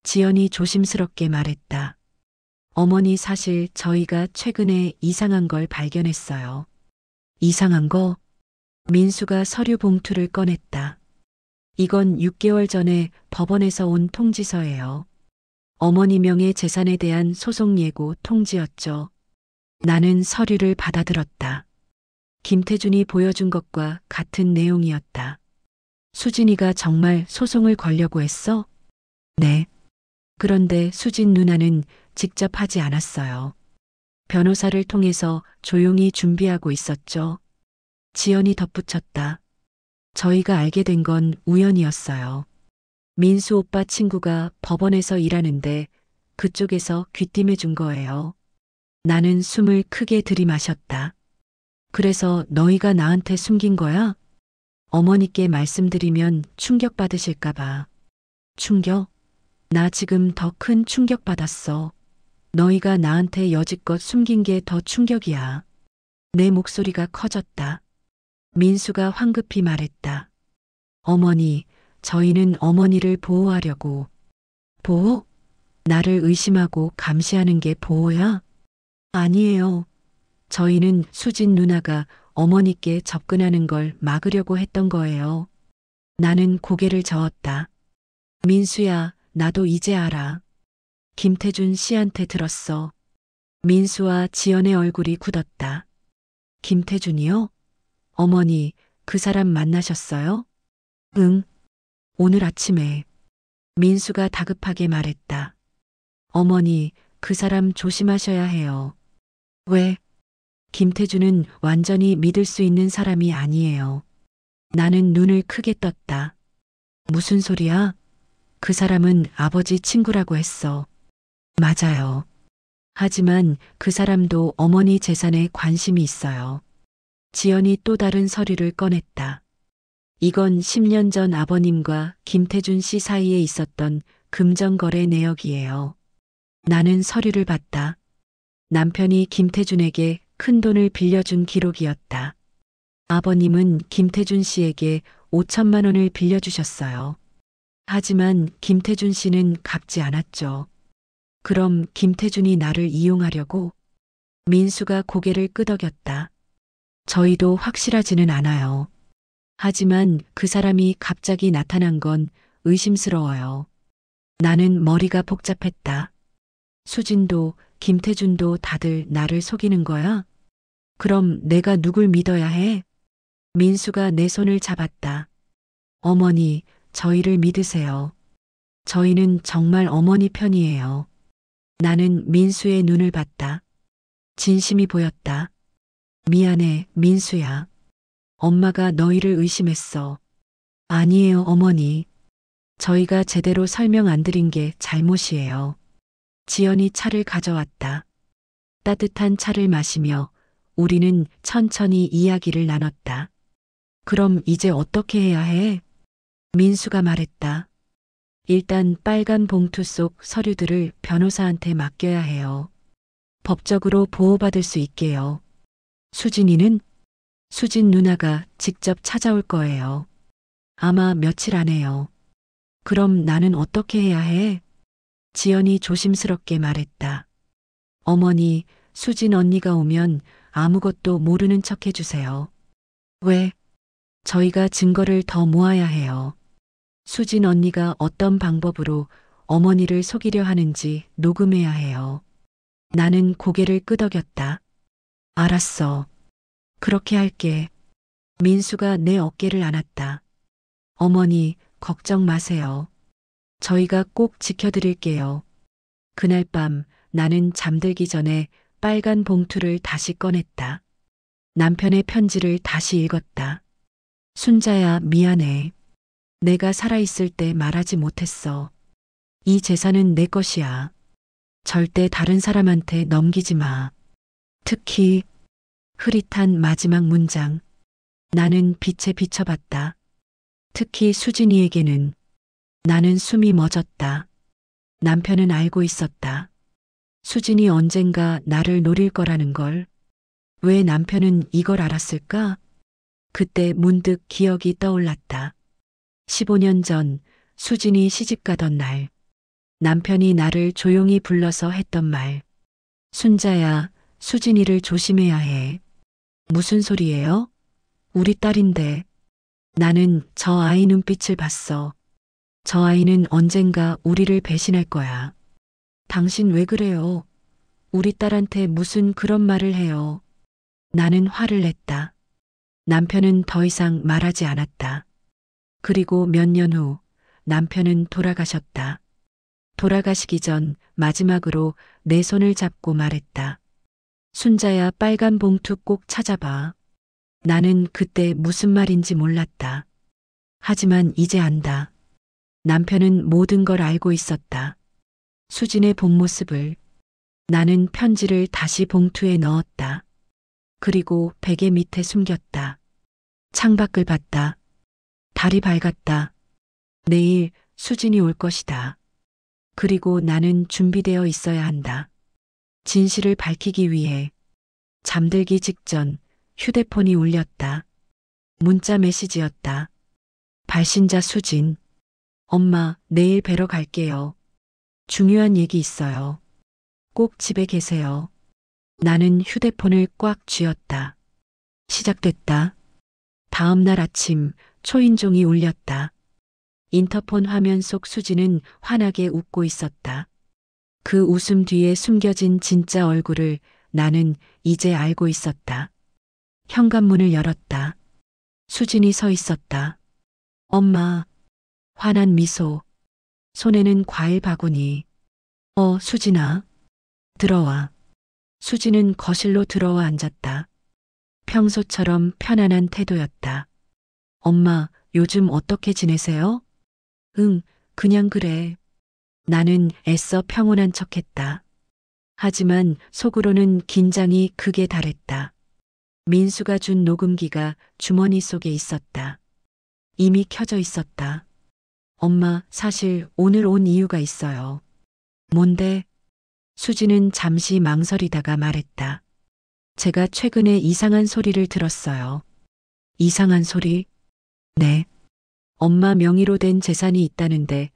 지연이 조심스럽게 말했다. 어머니, 사실 저희가 최근에 이상한 걸 발견했어요. 이상한 거? 민수가 서류 봉투를 꺼냈다. 이건 6개월 전에 법원에서 온 통지서예요. 어머니 명의 재산에 대한 소송 예고 통지였죠. 나는 서류를 받아들었다. 김태준이 보여준 것과 같은 내용이었다. 수진이가 정말 소송을 걸려고 했어? 네. 그런데 수진 누나는 직접 하지 않았어요. 변호사를 통해서 조용히 준비하고 있었죠. 지연이 덧붙였다. 저희가 알게 된 건 우연이었어요. 민수 오빠 친구가 법원에서 일하는데 그쪽에서 귀띔해 준 거예요. 나는 숨을 크게 들이마셨다. 그래서 너희가 나한테 숨긴 거야? 어머니께 말씀드리면 충격받으실까봐. 충격? 나 지금 더 큰 충격받았어. 너희가 나한테 여지껏 숨긴 게 더 충격이야. 내 목소리가 커졌다. 민수가 황급히 말했다. 어머니, 저희는 어머니를 보호하려고. 보호? 나를 의심하고 감시하는 게 보호야? 아니에요. 저희는 수진 누나가 어머니께 접근하는 걸 막으려고 했던 거예요. 나는 고개를 저었다. 민수야, 나도 이제 알아. 김태준 씨한테 들었어. 민수와 지연의 얼굴이 굳었다. 김태준이요? 어머니, 그 사람 만나셨어요? 응. 오늘 아침에. 민수가 다급하게 말했다. 어머니, 그 사람 조심하셔야 해요. 왜? 김태준은 완전히 믿을 수 있는 사람이 아니에요. 나는 눈을 크게 떴다. 무슨 소리야? 그 사람은 아버지 친구라고 했어. 맞아요. 하지만 그 사람도 어머니 재산에 관심이 있어요. 지연이 또 다른 서류를 꺼냈다. 이건 10년 전 아버님과 김태준 씨 사이에 있었던 금전거래 내역이에요. 나는 서류를 봤다. 남편이 김태준에게 큰 돈을 빌려준 기록이었다. 아버님은 김태준 씨에게 5천만 원을 빌려주셨어요. 하지만 김태준 씨는 갚지 않았죠. 그럼 김태준이 나를 이용하려고? 민수가 고개를 끄덕였다. 저희도 확실하지는 않아요. 하지만 그 사람이 갑자기 나타난 건 의심스러워요. 나는 머리가 복잡했다. 수진도 김태준도 다들 나를 속이는 거야? 그럼 내가 누굴 믿어야 해? 민수가 내 손을 잡았다. 어머니, 저희를 믿으세요. 저희는 정말 어머니 편이에요. 나는 민수의 눈을 봤다. 진심이 보였다. 미안해, 민수야. 엄마가 너희를 의심했어. 아니에요, 어머니. 저희가 제대로 설명 안 드린 게 잘못이에요. 지연이 차를 가져왔다. 따뜻한 차를 마시며 우리는 천천히 이야기를 나눴다. 그럼 이제 어떻게 해야 해? 민수가 말했다. 일단 빨간 봉투 속 서류들을 변호사한테 맡겨야 해요. 법적으로 보호받을 수 있게요. 수진이는? 수진 누나가 직접 찾아올 거예요. 아마 며칠 안에요. 그럼 나는 어떻게 해야 해? 지연이 조심스럽게 말했다. 어머니, 수진 언니가 오면 아무것도 모르는 척 해주세요. 왜? 저희가 증거를 더 모아야 해요. 수진 언니가 어떤 방법으로 어머니를 속이려 하는지 녹음해야 해요. 나는 고개를 끄덕였다. 알았어. 그렇게 할게. 민수가 내 어깨를 안았다. 어머니, 걱정 마세요. 저희가 꼭 지켜드릴게요. 그날 밤 나는 잠들기 전에 빨간 봉투를 다시 꺼냈다. 남편의 편지를 다시 읽었다. 순자야, 미안해. 내가 살아있을 때 말하지 못했어. 이 재산은 내 것이야. 절대 다른 사람한테 넘기지 마. 특히 흐릿한 마지막 문장. 나는 빛에 비춰봤다. 특히 수진이에게는. 나는 숨이 멎었다. 남편은 알고 있었다. 수진이 언젠가 나를 노릴 거라는 걸. 왜 남편은 이걸 알았을까? 그때 문득 기억이 떠올랐다. 15년 전 수진이 시집가던 날. 남편이 나를 조용히 불러서 했던 말. 순자야, 수진이를 조심해야 해. 무슨 소리예요? 우리 딸인데. 나는 저 아이 눈빛을 봤어. 저 아이는 언젠가 우리를 배신할 거야. 당신 왜 그래요? 우리 딸한테 무슨 그런 말을 해요. 나는 화를 냈다. 남편은 더 이상 말하지 않았다. 그리고 몇 년 후 남편은 돌아가셨다. 돌아가시기 전 마지막으로 내 손을 잡고 말했다. 순자야, 빨간 봉투 꼭 찾아봐. 나는 그때 무슨 말인지 몰랐다. 하지만 이제 안다. 남편은 모든 걸 알고 있었다. 수진의 본 모습을. 나는 편지를 다시 봉투에 넣었다. 그리고 베개 밑에 숨겼다. 창밖을 봤다. 달이 밝았다. 내일 수진이 올 것이다. 그리고 나는 준비되어 있어야 한다. 진실을 밝히기 위해. 잠들기 직전 휴대폰이 울렸다. 문자 메시지였다. 발신자 수진. 엄마, 내일 뵈러 갈게요. 중요한 얘기 있어요. 꼭 집에 계세요. 나는 휴대폰을 꽉 쥐었다. 시작됐다. 다음 날 아침 초인종이 울렸다. 인터폰 화면 속 수진은 환하게 웃고 있었다. 그 웃음 뒤에 숨겨진 진짜 얼굴을 나는 이제 알고 있었다. 현관문을 열었다. 수진이 서 있었다. 엄마. 환한 미소. 손에는 과일 바구니. 수진아. 들어와. 수진은 거실로 들어와 앉았다. 평소처럼 편안한 태도였다. 엄마, 요즘 어떻게 지내세요? 응, 그냥 그래. 나는 애써 평온한 척했다. 하지만 속으로는 긴장이 극에 달했다. 민수가 준 녹음기가 주머니 속에 있었다. 이미 켜져 있었다. 엄마, 사실 오늘 온 이유가 있어요. 뭔데? 수지는 잠시 망설이다가 말했다. 제가 최근에 이상한 소리를 들었어요. 이상한 소리? 네. 엄마 명의로 된 재산이 있다는데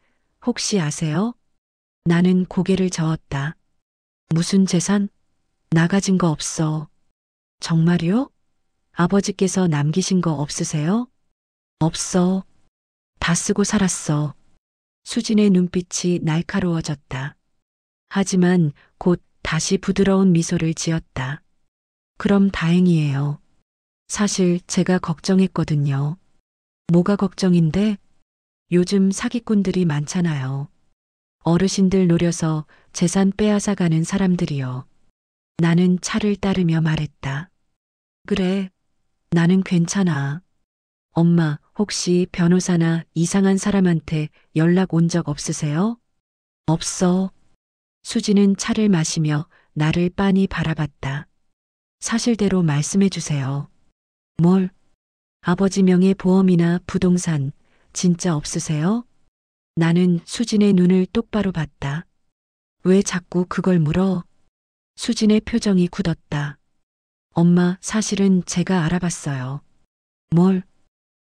혹시 아세요? 나는 고개를 저었다. 무슨 재산? 나 가진 거 없어. 정말요? 아버지께서 남기신 거 없으세요? 없어. 다 쓰고 살았어. 수진의 눈빛이 날카로워졌다. 하지만 곧 다시 부드러운 미소를 지었다. 그럼 다행이에요. 사실 제가 걱정했거든요. 뭐가 걱정인데? 요즘 사기꾼들이 많잖아요. 어르신들 노려서 재산 빼앗아가는 사람들이요. 나는 차를 따르며 말했다. 그래, 나는 괜찮아. 엄마, 혹시 변호사나 이상한 사람한테 연락 온 적 없으세요? 없어. 수지는 차를 마시며 나를 빤히 바라봤다. 사실대로 말씀해 주세요. 뭘? 아버지 명의 보험이나 부동산 진짜 없으세요? 나는 수진의 눈을 똑바로 봤다. 왜 자꾸 그걸 물어? 수진의 표정이 굳었다. 엄마, 사실은 제가 알아봤어요. 뭘?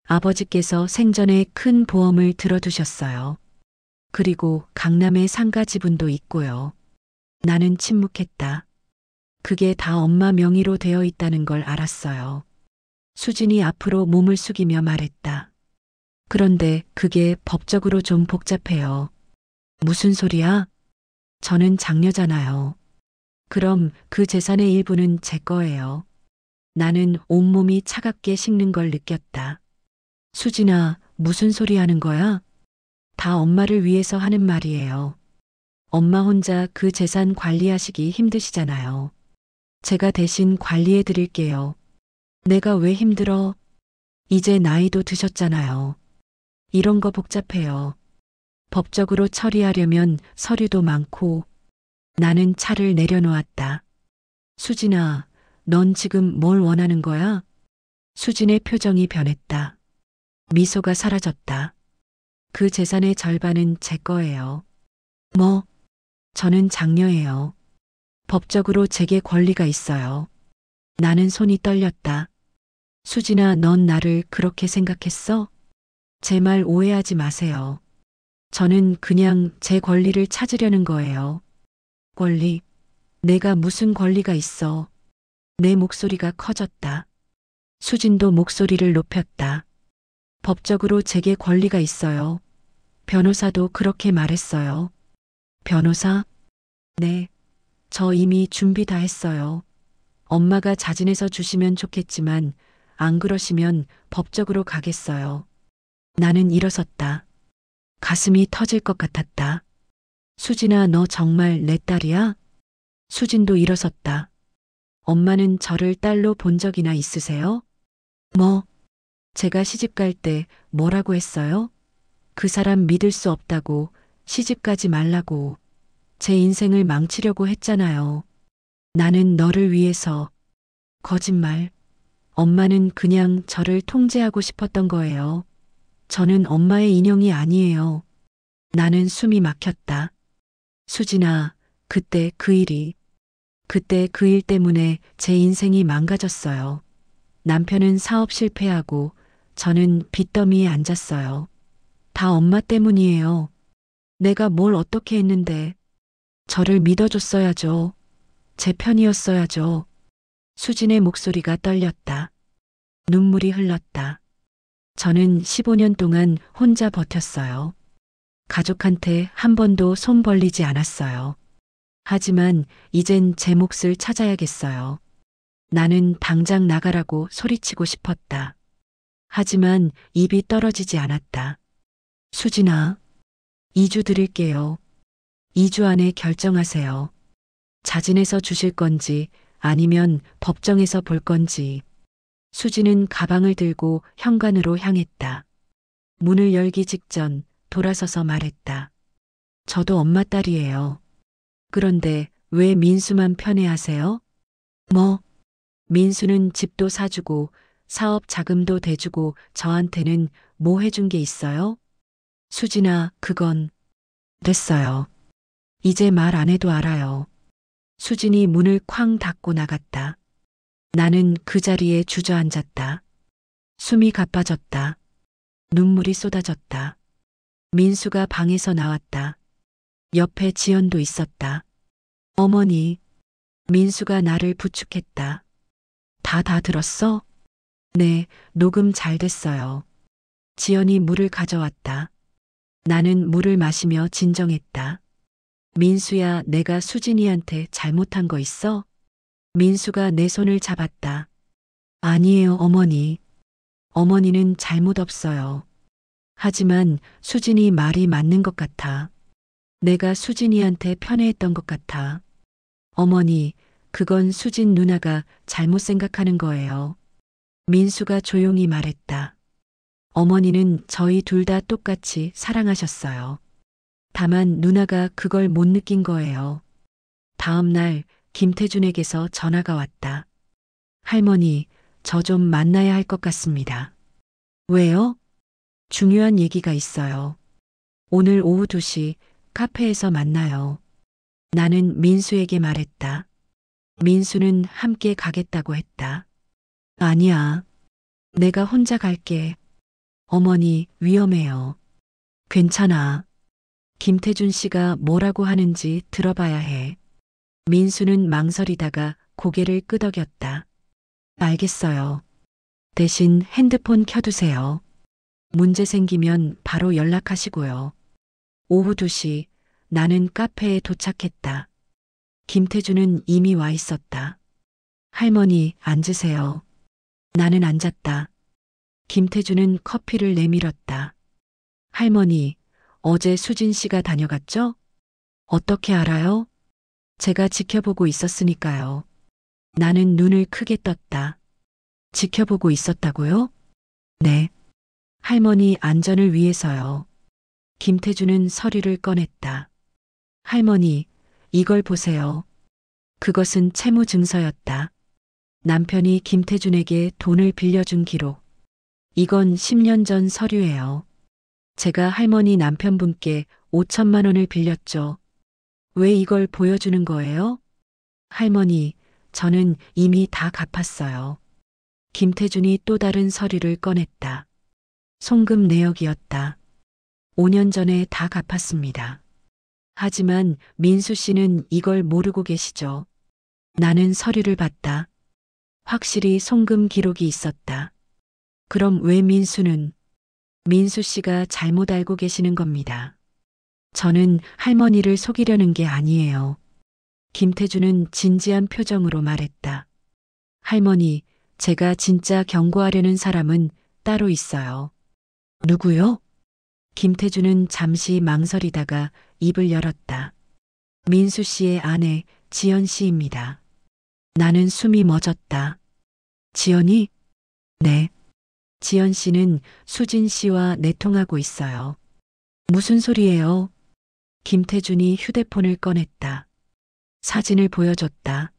아버지께서 생전에 큰 보험을 들어두셨어요. 그리고 강남에 상가 지분도 있고요. 나는 침묵했다. 그게 다 엄마 명의로 되어 있다는 걸 알았어요. 수진이 앞으로 몸을 숙이며 말했다. 그런데 그게 법적으로 좀 복잡해요. 무슨 소리야? 저는 장녀잖아요. 그럼 그 재산의 일부는 제 거예요. 나는 온몸이 차갑게 식는 걸 느꼈다. 수진아, 무슨 소리 하는 거야? 다 엄마를 위해서 하는 말이에요. 엄마 혼자 그 재산 관리하시기 힘드시잖아요. 제가 대신 관리해 드릴게요. 내가 왜 힘들어? 이제 나이도 드셨잖아요. 이런 거 복잡해요. 법적으로 처리하려면 서류도 많고. 나는 차를 내려놓았다. 수진아, 넌 지금 뭘 원하는 거야? 수진의 표정이 변했다. 미소가 사라졌다. 그 재산의 절반은 제 거예요. 뭐? 저는 장녀예요. 법적으로 제게 권리가 있어요. 나는 손이 떨렸다. 수진아, 넌 나를 그렇게 생각했어? 제 말 오해하지 마세요. 저는 그냥 제 권리를 찾으려는 거예요. 권리? 내가 무슨 권리가 있어? 내 목소리가 커졌다. 수진도 목소리를 높였다. 법적으로 제게 권리가 있어요. 변호사도 그렇게 말했어요. 변호사? 네. 저 이미 준비 다 했어요. 엄마가 자진해서 주시면 좋겠지만 안 그러시면 법적으로 가겠어요. 나는 일어섰다. 가슴이 터질 것 같았다. 수진아, 너 정말 내 딸이야? 수진도 일어섰다. 엄마는 저를 딸로 본 적이나 있으세요? 뭐? 제가 시집 갈 때 뭐라고 했어요? 그 사람 믿을 수 없다고, 시집 가지 말라고, 제 인생을 망치려고 했잖아요. 나는 너를 위해서. 거짓말. 엄마는 그냥 저를 통제하고 싶었던 거예요. 저는 엄마의 인형이 아니에요. 나는 숨이 막혔다. 수진아, 그때 그 일 때문에 제 인생이 망가졌어요. 남편은 사업 실패하고 저는 빚더미에 앉았어요. 다 엄마 때문이에요. 내가 뭘 어떻게 했는데. 저를 믿어줬어야죠. 제 편이었어야죠. 수진의 목소리가 떨렸다. 눈물이 흘렀다. 저는 15년 동안 혼자 버텼어요. 가족한테 한 번도 손 벌리지 않았어요. 하지만 이젠 제 몫을 찾아야겠어요. 나는 당장 나가라고 소리치고 싶었다. 하지만 입이 떨어지지 않았다. 수진아, 2주 드릴게요. 2주 안에 결정하세요. 자진해서 주실 건지 아니면 법정에서 볼 건지. 수진은 가방을 들고 현관으로 향했다. 문을 열기 직전 돌아서서 말했다. 저도 엄마 딸이에요. 그런데 왜 민수만 편애하세요? 뭐? 민수는 집도 사주고 사업 자금도 대주고 저한테는 뭐 해준 게 있어요? 수진아, 그건 됐어요. 이제 말 안 해도 알아요. 수진이 문을 쾅 닫고 나갔다. 나는 그 자리에 주저앉았다. 숨이 가빠졌다. 눈물이 쏟아졌다. 민수가 방에서 나왔다. 옆에 지연도 있었다. 어머니, 민수가 나를 부축했다. 다 들었어? 네, 녹음 잘 됐어요. 지연이 물을 가져왔다. 나는 물을 마시며 진정했다. 민수야, 내가 수진이한테 잘못한 거 있어? 민수가 내 손을 잡았다. 아니에요, 어머니. 어머니는 잘못 없어요. 하지만 수진이 말이 맞는 것 같아. 내가 수진이한테 편애했던 것 같아. 어머니, 그건 수진 누나가 잘못 생각하는 거예요. 민수가 조용히 말했다. 어머니는 저희 둘 다 똑같이 사랑하셨어요. 다만 누나가 그걸 못 느낀 거예요. 다음 날 김태준에게서 전화가 왔다. 할머니, 저 좀 만나야 할 것 같습니다. 왜요? 중요한 얘기가 있어요. 오늘 오후 2시 카페에서 만나요. 나는 민수에게 말했다. 민수는 함께 가겠다고 했다. 아니야. 내가 혼자 갈게. 어머니, 위험해요. 괜찮아. 김태준 씨가 뭐라고 하는지 들어봐야 해. 민수는 망설이다가 고개를 끄덕였다. 알겠어요. 대신 핸드폰 켜두세요. 문제 생기면 바로 연락하시고요. 오후 2시 나는 카페에 도착했다. 김태준은 이미 와 있었다. 할머니, 앉으세요. 나는 앉았다. 김태준은 커피를 내밀었다. 할머니, 어제 수진 씨가 다녀갔죠? 어떻게 알아요? 제가 지켜보고 있었으니까요. 나는 눈을 크게 떴다. 지켜보고 있었다고요? 네. 할머니 안전을 위해서요. 김태준은 서류를 꺼냈다. 할머니, 이걸 보세요. 그것은 채무 증서였다. 남편이 김태준에게 돈을 빌려준 기록. 이건 10년 전 서류예요. 제가 할머니 남편분께 5천만 원을 빌렸죠. 왜 이걸 보여주는 거예요? 할머니, 저는 이미 다 갚았어요. 김태준이 또 다른 서류를 꺼냈다. 송금 내역이었다. 5년 전에 다 갚았습니다. 하지만 민수 씨는 이걸 모르고 계시죠. 나는 서류를 봤다. 확실히 송금 기록이 있었다. 그럼 왜 민수는? 민수 씨가 잘못 알고 계시는 겁니다. 저는 할머니를 속이려는 게 아니에요. 김태준은 진지한 표정으로 말했다. 할머니, 제가 진짜 경고하려는 사람은 따로 있어요. 누구요? 김태준은 잠시 망설이다가 입을 열었다. 민수 씨의 아내 지연 씨입니다. 나는 숨이 멎었다. 지연이? 네. 지연 씨는 수진 씨와 내통하고 있어요. 무슨 소리예요? 김태준이 휴대폰을 꺼냈다. 사진을 보여줬다.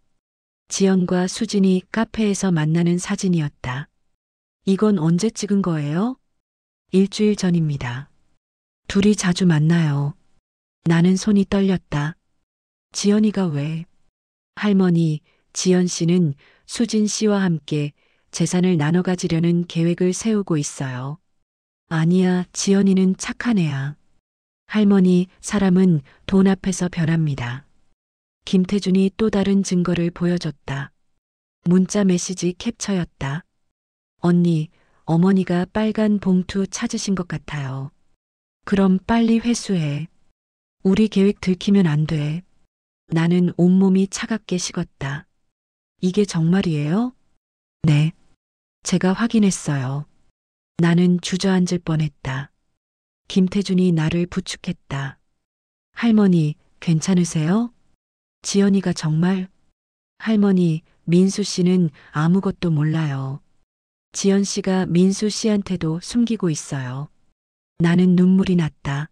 지연과 수진이 카페에서 만나는 사진이었다. 이건 언제 찍은 거예요? 일주일 전입니다. 둘이 자주 만나요. 나는 손이 떨렸다. 지연이가 왜? 할머니, 지연 씨는 수진 씨와 함께 재산을 나눠 가지려는 계획을 세우고 있어요. 아니야, 지연이는 착한 애야. 할머니, 사람은 돈 앞에서 변합니다. 김태준이 또 다른 증거를 보여줬다. 문자 메시지 캡처였다. 언니, 어머니가 빨간 봉투 찾으신 것 같아요. 그럼 빨리 회수해. 우리 계획 들키면 안 돼. 나는 온몸이 차갑게 식었다. 이게 정말이에요? 네. 제가 확인했어요. 나는 주저앉을 뻔했다. 김태준이 나를 부축했다. 할머니, 괜찮으세요? 지연이가 정말? 할머니, 민수 씨는 아무것도 몰라요. 지연 씨가 민수 씨한테도 숨기고 있어요. 나는 눈물이 났다.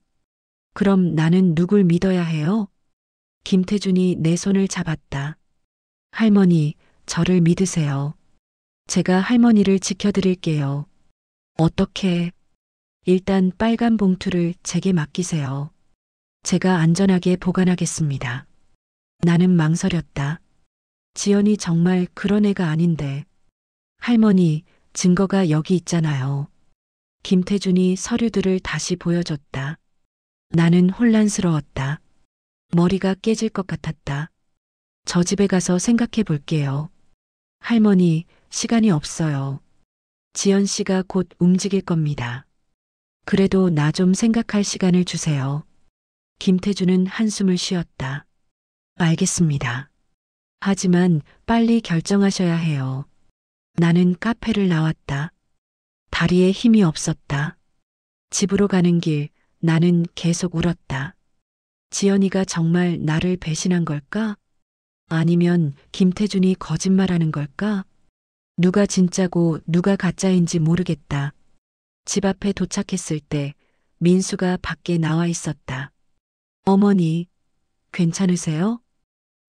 그럼 나는 누굴 믿어야 해요? 김태준이 내 손을 잡았다. 할머니, 저를 믿으세요. 제가 할머니를 지켜드릴게요. 어떻게? 일단 빨간 봉투를 제게 맡기세요. 제가 안전하게 보관하겠습니다. 나는 망설였다. 지연이 정말 그런 애가 아닌데. 할머니, 증거가 여기 있잖아요. 김태준이 서류들을 다시 보여줬다. 나는 혼란스러웠다. 머리가 깨질 것 같았다. 저 집에 가서 생각해 볼게요. 할머니, 시간이 없어요. 지연 씨가 곧 움직일 겁니다. 그래도 나 좀 생각할 시간을 주세요. 김태준은 한숨을 쉬었다. 알겠습니다. 하지만 빨리 결정하셔야 해요. 나는 카페를 나왔다. 다리에 힘이 없었다. 집으로 가는 길 나는 계속 울었다. 지연이가 정말 나를 배신한 걸까? 아니면 김태준이 거짓말하는 걸까? 누가 진짜고 누가 가짜인지 모르겠다. 집 앞에 도착했을 때 민수가 밖에 나와 있었다. 어머니, 괜찮으세요?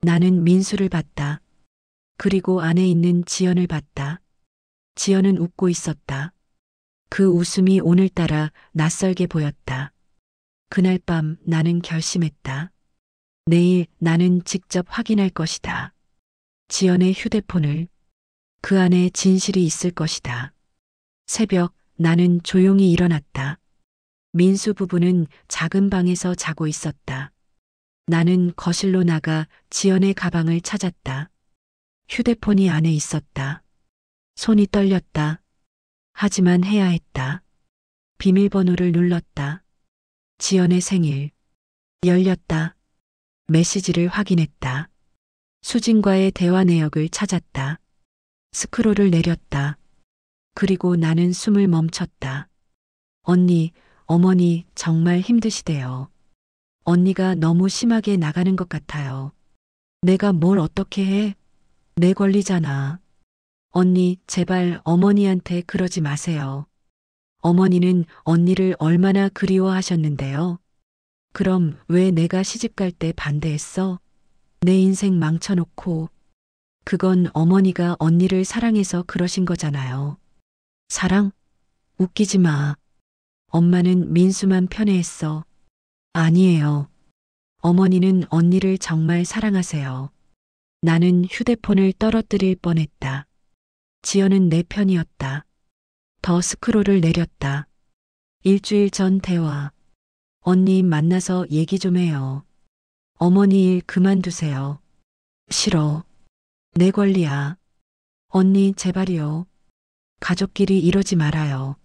나는 민수를 봤다. 그리고 안에 있는 지연을 봤다. 지연은 웃고 있었다. 그 웃음이 오늘따라 낯설게 보였다. 그날 밤 나는 결심했다. 내일 나는 직접 확인할 것이다. 지연의 휴대폰을. 그 안에 진실이 있을 것이다. 새벽 나는 조용히 일어났다. 민수 부부는 작은 방에서 자고 있었다. 나는 거실로 나가 지연의 가방을 찾았다. 휴대폰이 안에 있었다. 손이 떨렸다. 하지만 해야 했다. 비밀번호를 눌렀다. 지연의 생일. 열렸다. 메시지를 확인했다. 수진과의 대화 내역을 찾았다. 스크롤을 내렸다. 그리고 나는 숨을 멈췄다. 언니, 어머니 정말 힘드시대요. 언니가 너무 심하게 나가는 것 같아요. 내가 뭘 어떻게 해? 내 권리잖아. 언니, 제발 어머니한테 그러지 마세요. 어머니는 언니를 얼마나 그리워하셨는데요. 그럼 왜 내가 시집갈 때 반대했어? 내 인생 망쳐놓고. 그건 어머니가 언니를 사랑해서 그러신 거잖아요. 사랑? 웃기지 마. 엄마는 민수만 편애했어. 아니에요. 어머니는 언니를 정말 사랑하세요. 나는 휴대폰을 떨어뜨릴 뻔했다. 지연은 내 편이었다. 더 스크롤을 내렸다. 일주일 전 대화. 언니 만나서 얘기 좀 해요. 어머니 일 그만두세요. 싫어. 내 권리야. 언니 제발이요. 가족끼리 이러지 말아요.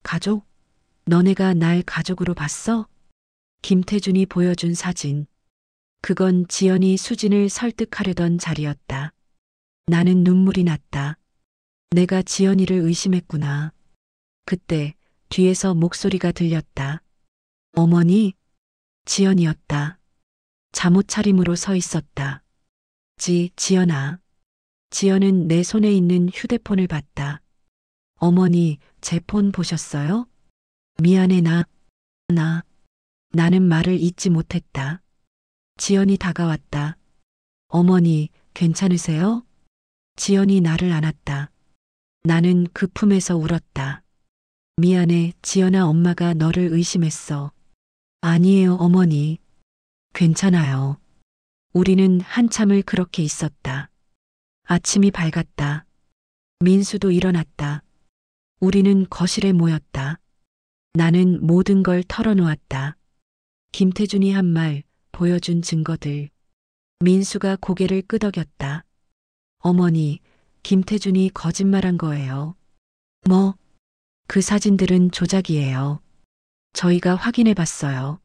가족? 너네가 날 가족으로 봤어? 김태준이 보여준 사진. 그건 지연이 수진을 설득하려던 자리였다. 나는 눈물이 났다. 내가 지연이를 의심했구나. 그때 뒤에서 목소리가 들렸다. 어머니? 지연이었다. 잠옷 차림으로 서 있었다. 지연아. 지연은 내 손에 있는 휴대폰을 봤다. 어머니, 제 폰 보셨어요? 미안해 나는 말을 잇지 못했다. 지연이 다가왔다. 어머니, 괜찮으세요? 지연이 나를 안았다. 나는 그 품에서 울었다. 미안해, 지연아, 엄마가 너를 의심했어. 아니에요, 어머니. 괜찮아요. 우리는 한참을 그렇게 있었다. 아침이 밝았다. 민수도 일어났다. 우리는 거실에 모였다. 나는 모든 걸 털어놓았다. 김태준이 한 말, 보여준 증거들. 민수가 고개를 끄덕였다. 어머니, 김태준이 거짓말한 거예요. 뭐? 그 사진들은 조작이에요. 저희가 확인해 봤어요.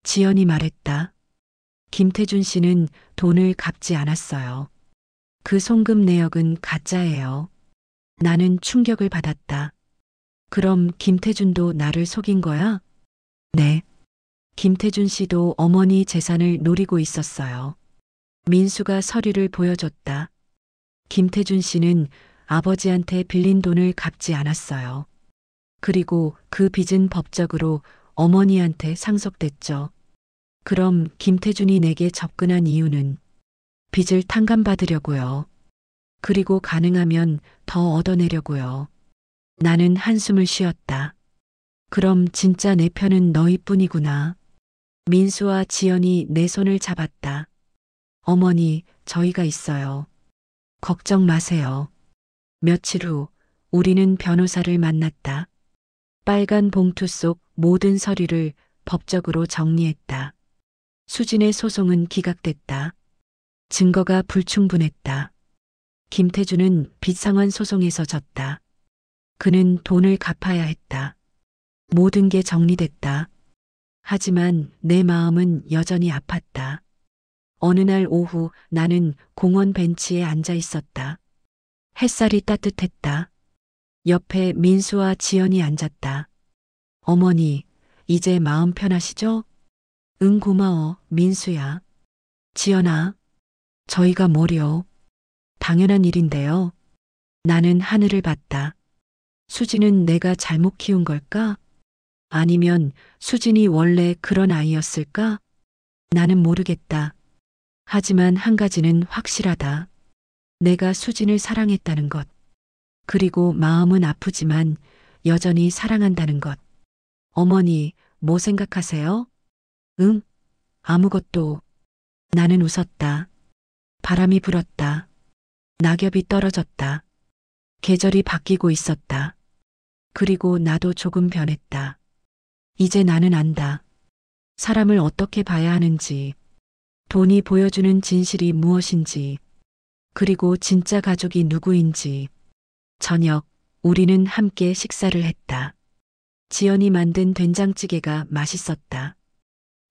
지연이 말했다. 김태준 씨는 돈을 갚지 않았어요. 그 송금 내역은 가짜예요. 나는 충격을 받았다. 그럼 김태준도 나를 속인 거야? 네. 김태준 씨도 어머니 재산을 노리고 있었어요. 민수가 서류를 보여줬다. 김태준 씨는 아버지한테 빌린 돈을 갚지 않았어요. 그리고 그 빚은 법적으로 어머니한테 상속됐죠. 그럼 김태준이 내게 접근한 이유는 빚을 탕감받으려고요. 그리고 가능하면 더 얻어내려고요. 나는 한숨을 쉬었다. 그럼 진짜 내 편은 너희뿐이구나. 민수와 지연이 내 손을 잡았다. 어머니, 저희가 있어요. 걱정 마세요. 며칠 후 우리는 변호사를 만났다. 빨간 봉투 속 모든 서류를 법적으로 정리했다. 수진의 소송은 기각됐다. 증거가 불충분했다. 김태준은 빚상환 소송에서 졌다. 그는 돈을 갚아야 했다. 모든 게 정리됐다. 하지만 내 마음은 여전히 아팠다. 어느 날 오후 나는 공원 벤치에 앉아 있었다. 햇살이 따뜻했다. 옆에 민수와 지연이 앉았다. 어머니, 이제 마음 편하시죠? 응, 고마워, 민수야. 지연아, 저희가 뭐려? 당연한 일인데요. 나는 하늘을 봤다. 수진은 내가 잘못 키운 걸까? 아니면 수진이 원래 그런 아이였을까? 나는 모르겠다. 하지만 한 가지는 확실하다. 내가 수진을 사랑했다는 것. 그리고 마음은 아프지만 여전히 사랑한다는 것. 어머니, 뭐 생각하세요? 응? 아무것도. 나는 웃었다. 바람이 불었다. 낙엽이 떨어졌다. 계절이 바뀌고 있었다. 그리고 나도 조금 변했다. 이제 나는 안다. 사람을 어떻게 봐야 하는지, 돈이 보여주는 진실이 무엇인지, 그리고 진짜 가족이 누구인지. 저녁, 우리는 함께 식사를 했다. 지연이 만든 된장찌개가 맛있었다.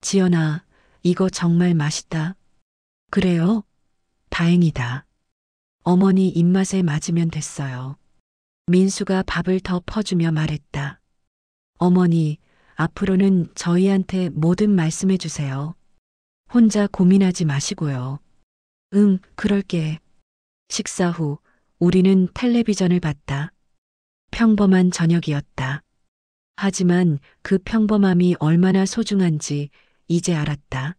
지연아, 이거 정말 맛있다. 그래요? 다행이다. 어머니 입맛에 맞으면 됐어요. 민수가 밥을 더 퍼주며 말했다. 어머니, 앞으로는 저희한테 뭐든 말씀해 주세요. 혼자 고민하지 마시고요. 응, 그럴게. 식사 후 우리는 텔레비전을 봤다. 평범한 저녁이었다. 하지만 그 평범함이 얼마나 소중한지 이제 알았다.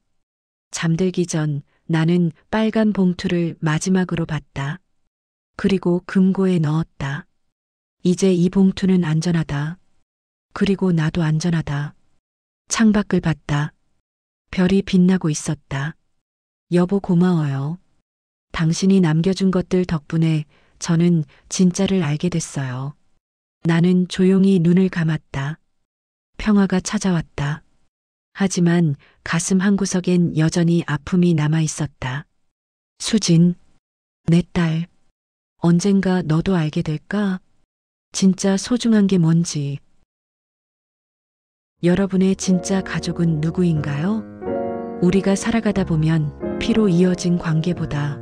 잠들기 전 나는 빨간 봉투를 마지막으로 봤다. 그리고 금고에 넣었다. 이제 이 봉투는 안전하다. 그리고 나도 안전하다. 창밖을 봤다. 별이 빛나고 있었다. 여보, 고마워요. 당신이 남겨준 것들 덕분에 저는 진짜를 알게 됐어요. 나는 조용히 눈을 감았다. 평화가 찾아왔다. 하지만 가슴 한구석엔 여전히 아픔이 남아 있었다. 수진, 내 딸. 언젠가 너도 알게 될까? 진짜 소중한 게 뭔지. 여러분의 진짜 가족은 누구인가요? 우리가 살아가다 보면 피로 이어진 관계보다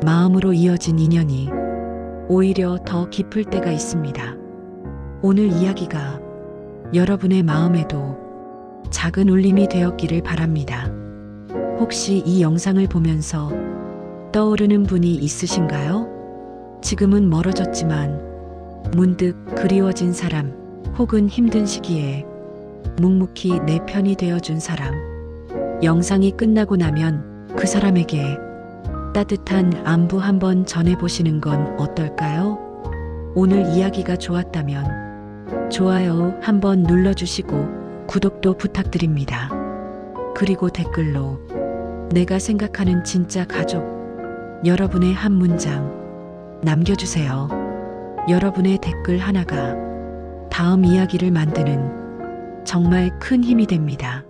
마음으로 이어진 인연이 오히려 더 깊을 때가 있습니다. 오늘 이야기가 여러분의 마음에도 작은 울림이 되었기를 바랍니다. 혹시 이 영상을 보면서 떠오르는 분이 있으신가요? 지금은 멀어졌지만 문득 그리워진 사람, 혹은 힘든 시기에 묵묵히 내 편이 되어준 사람. 영상이 끝나고 나면 그 사람에게 따뜻한 안부 한번 전해보시는 건 어떨까요? 오늘 이야기가 좋았다면 좋아요 한번 눌러주시고 구독도 부탁드립니다. 그리고 댓글로 내가 생각하는 진짜 가족, 여러분의 한 문장 남겨주세요. 여러분의 댓글 하나가 다음 이야기를 만드는 정말 큰 힘이 됩니다.